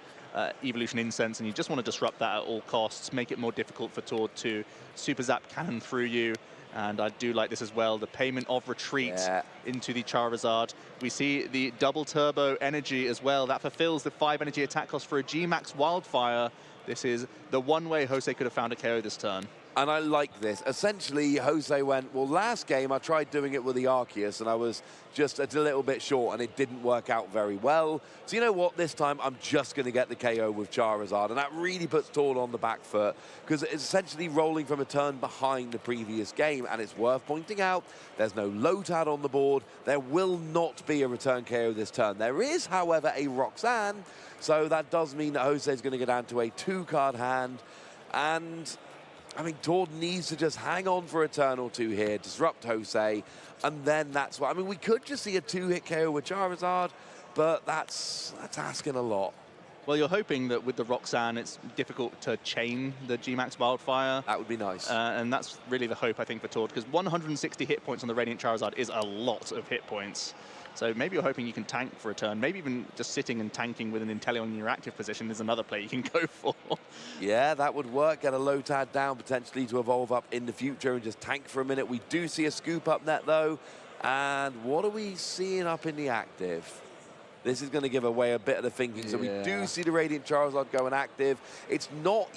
Evolution Incense, and you just want to disrupt that at all costs, make it more difficult for Tord to Super Zap Cannon through you. And I do like this as well, the payment of retreat into the Charizard. We see the double turbo energy as well. That fulfills the 5 energy attack cost for a G-Max Wildfire. This is the one way Jose could have found a KO this turn. And I like this. Essentially, Jose went, well, last game I tried doing it with the Arceus, and I was just a little bit short, and it didn't work out very well. So you know what? This time, I'm just going to get the KO with Charizard, and that really puts Tord on the back foot, because it's essentially rolling from a turn behind the previous game, and it's worth pointing out, there's no Lotad on the board. There will not be a return KO this turn. There is, however, a Roxanne, so that does mean that Jose is going to go down to a 2-card hand, and I mean, Tord needs to just hang on for a turn or two here, disrupt Jose, and then that's what... I mean, we could just see a 2-hit KO with Charizard, but that's asking a lot. Well, you're hoping that with the Roxanne, it's difficult to chain the G-Max Wildfire. That would be nice. And that's really the hope, I think, for Tord, because 160 hit points on the Radiant Charizard is a lot of hit points. So maybe you're hoping you can tank for a turn. Maybe even just sitting and tanking with an Inteleon in your active position is another play you can go for. Yeah, that would work. Get a Lotad down, potentially to evolve up in the future and just tank for a minute. We do see a scoop up net, though. And what are we seeing up in the active? This is going to give away a bit of the thinking. Yeah. So we do see the Radiant Charizard going active. It's not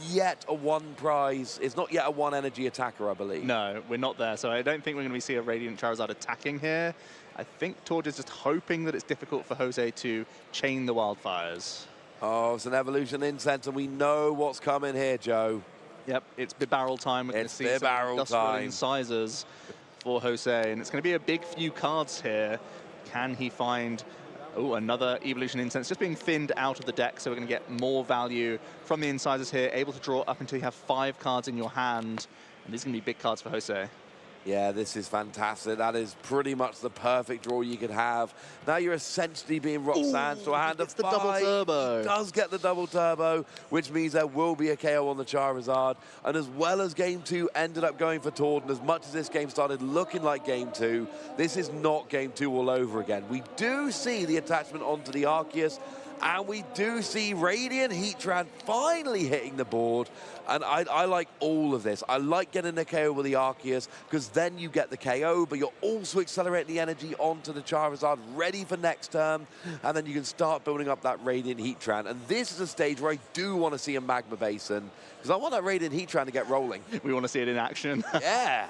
yet a 1 prize. It's not yet a 1 energy attacker, I believe. No, we're not there. So I don't think we're going to see a Radiant Charizard attacking here. I think Tord is just hoping that it's difficult for Jose to chain the Wildfires. Oh, it's an Evolution Incense, and we know what's coming here, Joe. Yep, it's Bibarrel time. We're going to see some industrial incisors for Jose, and it's going to be a big few cards here. Can he find... Oh, another Evolution Incense just being thinned out of the deck, so we're going to get more value from the incisors here, able to draw up until you have 5 cards in your hand. And these are going to be big cards for Jose. Yeah, this is fantastic. That is pretty much the perfect draw you could have. Now you're essentially being Roxanne to a hand of 5. The double turbo. He does get the double turbo, which means there will be a KO on the Charizard. And as well as Game 2 ended up going for Tord, and as much as this game started looking like Game 2, this is not Game 2 all over again. We do see the attachment onto the Arceus, and we do see Radiant Heatran finally hitting the board. And I like all of this. I like getting the KO with the Arceus, because then you get the KO, but you're also accelerating the energy onto the Charizard, ready for next turn. And then you can start building up that Radiant Heatran. And this is a stage where I do want to see a Magma Basin, because I want that Radiant Heatran to get rolling. We want to see it in action. Yeah.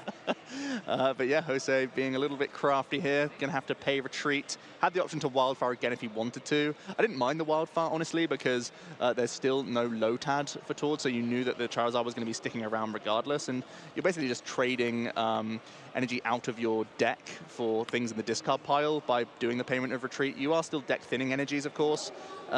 But yeah, Jose being a little bit crafty here, going to have to pay retreat. Had the option to Wildfire again if he wanted to. I didn't mind the Wildfire, honestly, because there's still no Lotad for Tord, so you knew that the Charizard was going to be sticking around regardless, and you're basically just trading energy out of your deck for things in the discard pile by doing the payment of retreat. You are still deck thinning energies, of course.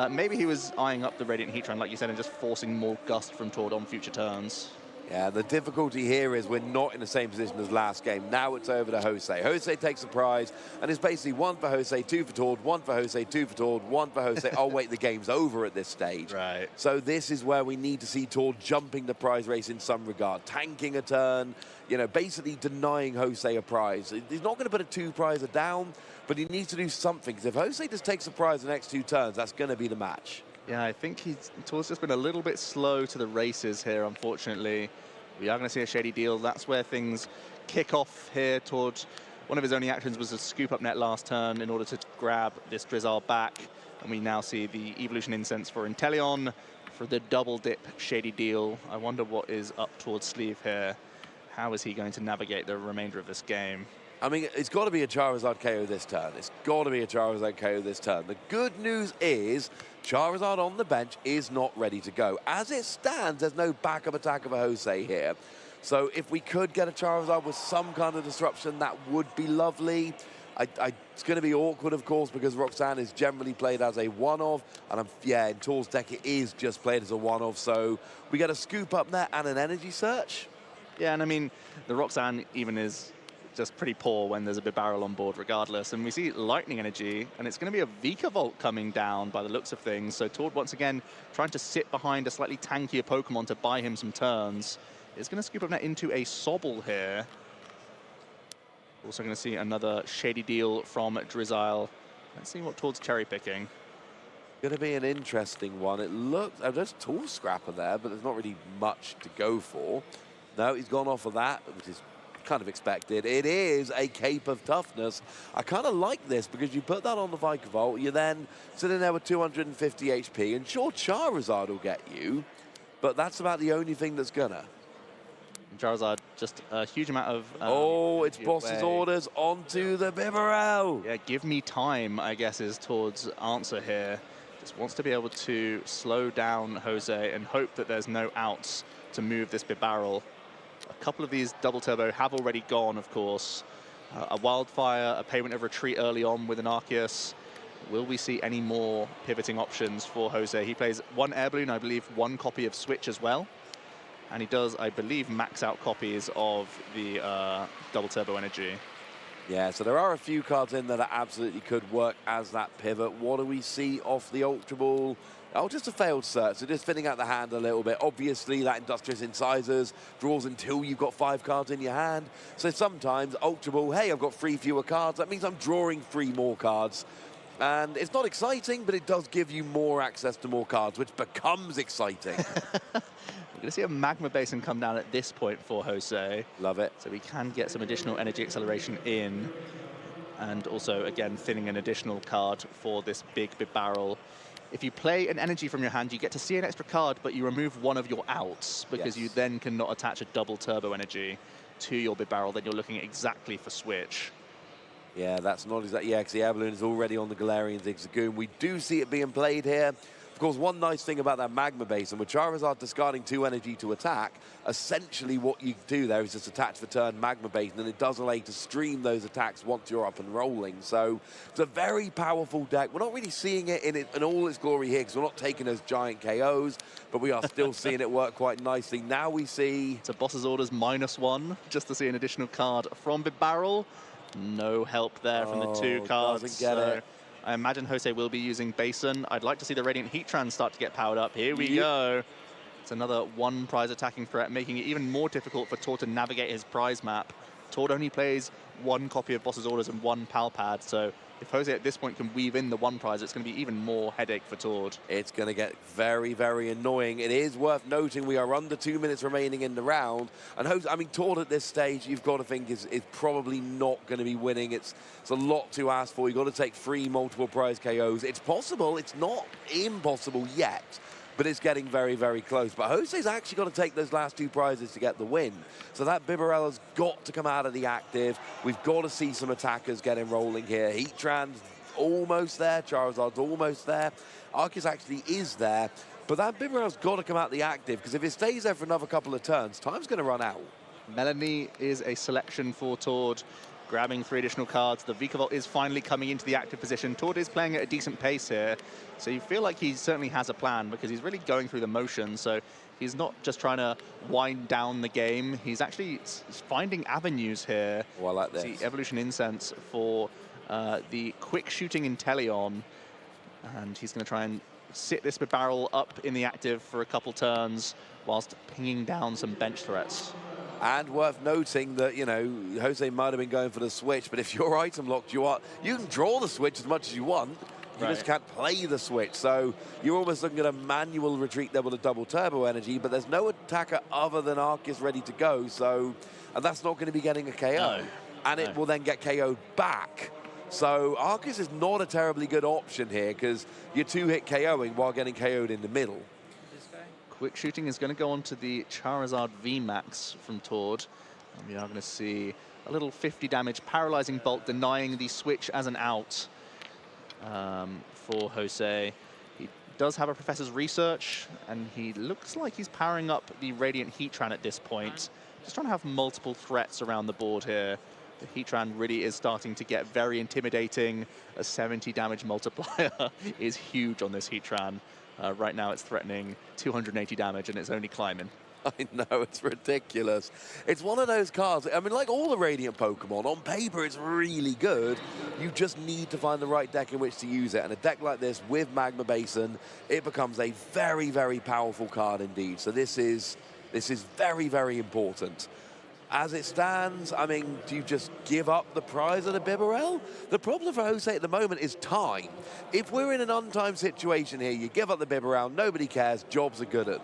Maybe he was eyeing up the Radiant Heatran, like you said, and just forcing more gust from Tord on future turns. Yeah, the difficulty here is we're not in the same position as last game. Now it's over to Jose. Jose takes the prize, and it's basically 1 for Jose, 2 for Tord, 1 for Jose, 2 for Tord, 1 for Jose. Oh, wait, the game's over at this stage. Right. So this is where we need to see Tord jumping the prize race in some regard, tanking a turn, you know, basically denying Jose a prize. He's not going to put a 2-prizer down, but he needs to do something, because if Jose just takes the prize the next 2 turns, that's going to be the match. Yeah, I think Tord's just been a little bit slow to the races here, unfortunately. We are going to see a shady deal. That's where things kick off here. Tord, one of his only actions was to scoop up net last turn in order to grab this Drizzle back. And we now see the Evolution Incense for Inteleon for the double dip shady deal. I wonder what is up Tord's sleeve here. How is he going to navigate the remainder of this game? I mean, it's got to be a Charizard KO this turn. It's got to be a Charizard KO this turn. The good news is Charizard on the bench is not ready to go. As it stands, there's no backup attack of a Jose here. So if we could get a Charizard with some kind of disruption, that would be lovely. It's going to be awkward, of course, because Roxanne is generally played as a one-of. And yeah, in Tord's deck, it is just played as a one-of. So we get a scoop up there and an energy search. Yeah, and I mean, the Roxanne even is just pretty poor when there's a Bibarel on board regardless. And we see Lightning Energy, and it's going to be a Vikavolt coming down by the looks of things. So Tord, once again, trying to sit behind a slightly tankier Pokemon to buy him some turns. Is going to scoop up that into a Sobble here. Also going to see another shady deal from Drizzile. Let's see what Tord's cherry picking. Going to be an interesting one. It looks, there's Tool Scrapper there, but there's not really much to go for. No, he's gone off of that, which is kind of expected. It is a Cape of Toughness. I kind of like this because you put that on the Vikavolt, you're then sitting there with 250 HP, and sure, Charizard will get you, but that's about the only thing that's gonna. Charizard, just a huge amount of... oh, it's boss's orders onto the Bibarel. Yeah, give me time, I guess, is Tord's answer here. Just wants to be able to slow down Jose and hope that there's no outs to move this Bibarel. A couple of these double turbo have already gone, of course. A Wildfire, a Payment of Retreat early on with an Arceus. Will we see any more pivoting options for Jose? He plays one Air Balloon, I believe, one copy of Switch as well. And he does, I believe, max out copies of the double turbo energy. Yeah, so there are a few cards in that absolutely could work as that pivot. What do we see off the Ultra Ball? Oh, just a failed search, so just thinning out the hand a little bit. Obviously, that Industrious Incisors draws until you've got 5 cards in your hand. So sometimes, Ultra Ball, hey, I've got 3 fewer cards. That means I'm drawing 3 more cards. And it's not exciting, but it does give you more access to more cards, which becomes exciting. We're going to see a Magma Basin come down at this point for Jose. Love it. So we can get some additional energy acceleration in. And also, again, thinning an additional card for this big Bibarel. If you play an energy from your hand, you get to see an extra card, but you remove one of your outs because you then cannot attach a double turbo energy to your Bibarel. Then you're looking exactly for Switch. Yeah, that's not exactly... yeah, because the Air Balloon is already on the Galarian Zigzagoon. We do see it being played here. Of course, one nice thing about that Magma Basin, with Charizard discarding 2 energy to attack, essentially what you do there is just attach the turn Magma Basin, and it does allow you to stream those attacks once you're up and rolling. So it's a very powerful deck. We're not really seeing it in all its glory here, because we're not taking those giant KOs, but we are still seeing it work quite nicely. Now we see... it's a boss's orders -1, just to see an additional card from Bibarel. No help there from the 2 cards. Doesn't get it. I imagine Jose will be using Basin. I'd like to see the Radiant Heatran start to get powered up. Here we go. It's another 1 prize attacking threat, making it even more difficult for Tord to navigate his prize map. Tord only plays 1 copy of Boss's Orders and 1 Pal Pad, so if Jose at this point can weave in the 1 prize, it's going to be even more headache for Tord. It's going to get very, very annoying. It is worth noting we are under 2 minutes remaining in the round. And Jose, I mean, Tord at this stage, you've got to think is probably not going to be winning. It's a lot to ask for. You've got to take 3 multiple prize KOs. It's possible. It's not impossible yet, but it's getting very, very close. But Jose's actually got to take those last 2 prizes to get the win. So that Bibarel has got to come out of the active. We've got to see some attackers getting rolling here. Heatran's almost there. Charizard's almost there. Arceus actually is there. But that Bibarel's got to come out of the active, because if it stays there for another couple of turns, time's going to run out. Melanie is a selection for Tord, grabbing 3 additional cards. The Vikavolt is finally coming into the active position. Tord is playing at a decent pace here, so you feel like he certainly has a plan, because he's really going through the motions. So he's not just trying to wind down the game. He's actually finding avenues here. Oh, I like this. See Evolution Incense for the quick shooting Inteleon, and he's going to try and sit this Bibarel up in the active for a couple turns whilst pinging down some bench threats. And worth noting that, you know, Jose might have been going for the switch, but if you're item locked, you can draw the switch as much as you want. You just can't play the switch. So you're almost looking at a manual retreat there with a double turbo energy, but there's no attacker other than Arceus ready to go. So, and that's not going to be getting a KO. No. And it will then get KO'd back. So Arceus is not a terribly good option here, because you're 2-hit KOing while getting KO'd in the middle. Quick shooting is going to go on to the Charizard VMAX from Tord. And we are going to see a little 50 damage paralyzing bolt, denying the switch as an out for Jose. He does have a Professor's Research, and he looks like he's powering up the Radiant Heatran at this point. Just trying to have multiple threats around the board here. The Heatran really is starting to get very intimidating. A 70 damage multiplier is huge on this Heatran. Right now it's threatening 280 damage, and it's only climbing. I know, it's ridiculous. It's one of those cards, I mean, like all the Radiant Pokemon, on paper it's really good. You just need to find the right deck in which to use it. And a deck like this with Magma Basin, it becomes a very, very powerful card indeed. So this is very, very important. As it stands, I mean, do you just give up the prize of the Bibarel? The problem for Jose at the moment is time. If we're in an untimed situation here, you give up the Bibarel, nobody cares, jobs are good at.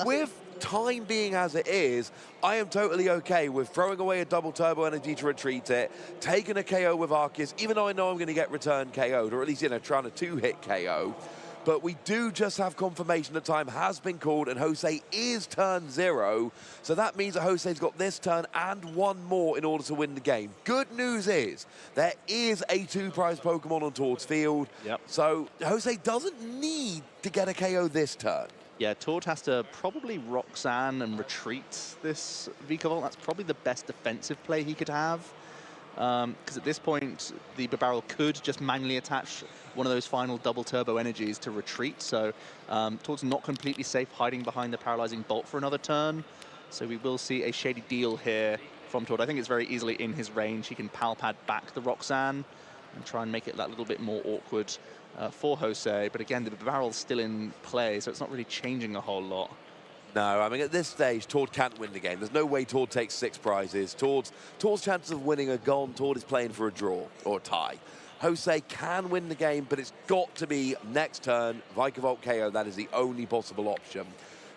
With time being as it is, I am totally okay with throwing away a double turbo energy to retreat it, taking a KO with Arceus, even though I know I'm going to get return KO'd, or at least, you know, trying to two-hit KO. But we do just have confirmation that time has been called and Jose is turn 0. So that means that Jose's got this turn and one more in order to win the game. Good news is there is a 2-prize Pokemon on Tord's field. Yep. So Jose doesn't need to get a KO this turn. Yeah, Tord has to probably Roxanne and retreat this Vikavolt. That's probably the best defensive play he could have. Because at this point, the Bibarel could just manually attach one of those final double turbo energies to retreat. So Tord's not completely safe hiding behind the paralyzing bolt for another turn. So we will see a shady deal here from Tord. I think it's very easily in his range. He can Palpad back the Roxanne and try and make it that little bit more awkward for Jose. But again, the Bibarel's still in play, so it's not really changing a whole lot. No, I mean, at this stage, Tord can't win the game. There's no way Tord takes 6 prizes. Tord's chances of winning are gone. Tord is playing for a draw or a tie. Jose can win the game, but it's got to be next turn, Vikavolt KO. That is the only possible option.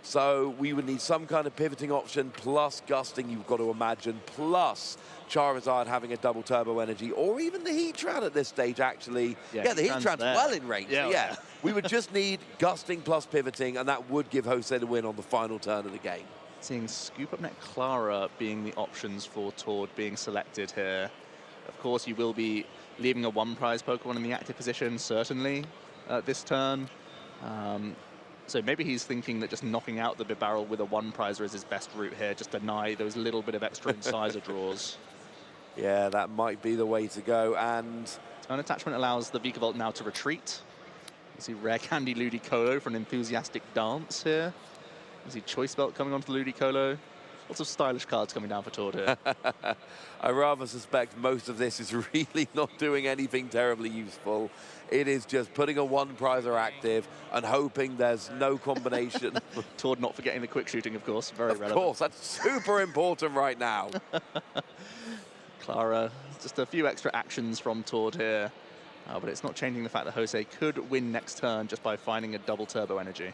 So we would need some kind of pivoting option, plus gusting, you've got to imagine, plus Charizard having a double turbo energy, or even the Heatran at this stage, actually. Yeah, the Heatran's well in range. Yeah, yeah. We would just need gusting plus pivoting, and that would give Jose the win on the final turn of the game. Seeing Scoop Up Net Clara being the options for Tord being selected here. Of course, you will be leaving a 1-prize Pokemon in the active position, certainly, this turn. So maybe he's thinking that just knocking out the Bibarel with a 1-prizer is his best route here, just deny those little bit of extra incisor draws. Yeah, that might be the way to go, and... Turn attachment allows the Vikavolt now to retreat. You see Rare Candy Ludicolo for an enthusiastic dance here. You see Choice Belt coming onto Ludicolo. Lots of stylish cards coming down for Tord here. I rather suspect most of this is really not doing anything terribly useful. It is just putting a 1-prizer active and hoping there's no combination. Tord not forgetting the quick shooting, of course. Very relevant. Of course, that's super important right now. Clara, just a few extra actions from Tord here. But it's not changing the fact that Jose could win next turn just by finding a double turbo energy.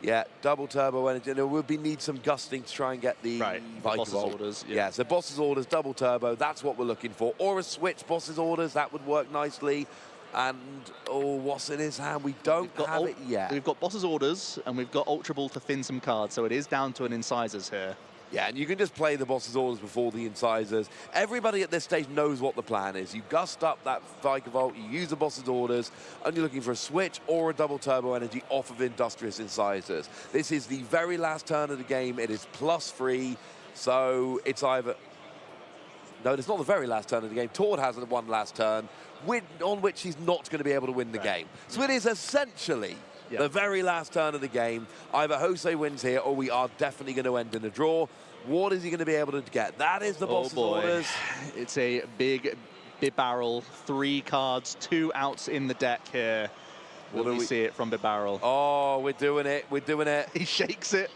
Yeah, double turbo energy. There will need some gusting to try and get the boss's orders. Yeah, so boss's orders, double turbo, that's what we're looking for. Or a switch boss's orders, that would work nicely. And, oh, what's in his hand? We don't have it yet. We've got boss's orders, and we've got Ultra Ball to thin some cards, so it is down to an incisors here. Yeah, and you can just play the boss's orders before the incisors. Everybody at this stage knows what the plan is. You gust up that Vikavolt, you use the boss's orders, and you're looking for a switch or a double turbo energy off of Industrious Incisors. This is the very last turn of the game. It is +3, so it's either... No, it's not the very last turn of the game. Tord has one last turn, on which he's not going to be able to win the game. So it is essentially... the very last turn of the game. Either Jose wins here, or we are definitely going to end in a draw. What is he going to be able to get? That is the boss's orders. It's a big Bibarel. 3 cards, 2 outs in the deck here. Will we see it from Bibarel? Oh, we're doing it. We're doing it. He shakes it.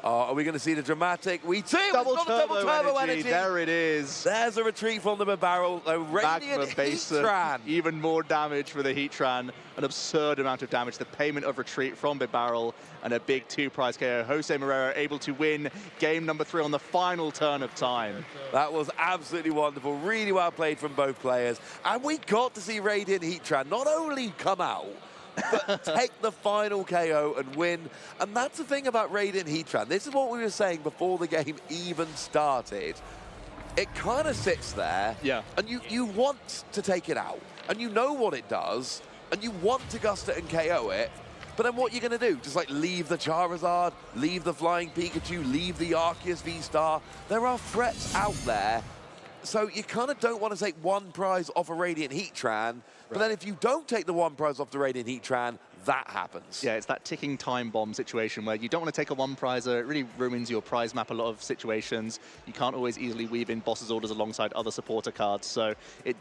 Are we going to see the dramatic? We do! Double turbo energy. There it is. There's a retreat from the Bibarel. A Radiant Heatran. Even more damage for the Heatran. An absurd amount of damage. The payment of retreat from Bibarel and a big 2-prize KO. Jose Marrero able to win game number 3 on the final turn of time. That was absolutely wonderful. Really well played from both players. And we got to see Radiant Heatran not only come out, but take the final KO and win. And that's the thing about Radiant Heatran. This is what we were saying before the game even started. It kind of sits there, and you want to take it out, and you know what it does, and you want to gust it and KO it, but then what are you going to do? Just like leave the Charizard, leave the Flying Pikachu, leave the Arceus V-Star? There are threats out there. So you kind of don't want to take one prize off a Radiant Heatran, but then if you don't take the one prize off the Radiant Heatran, that happens. Yeah, it's that ticking time bomb situation where you don't want to take a one prizer. It really ruins your prize map a lot of situations. You can't always easily weave in boss's orders alongside other supporter cards, so it does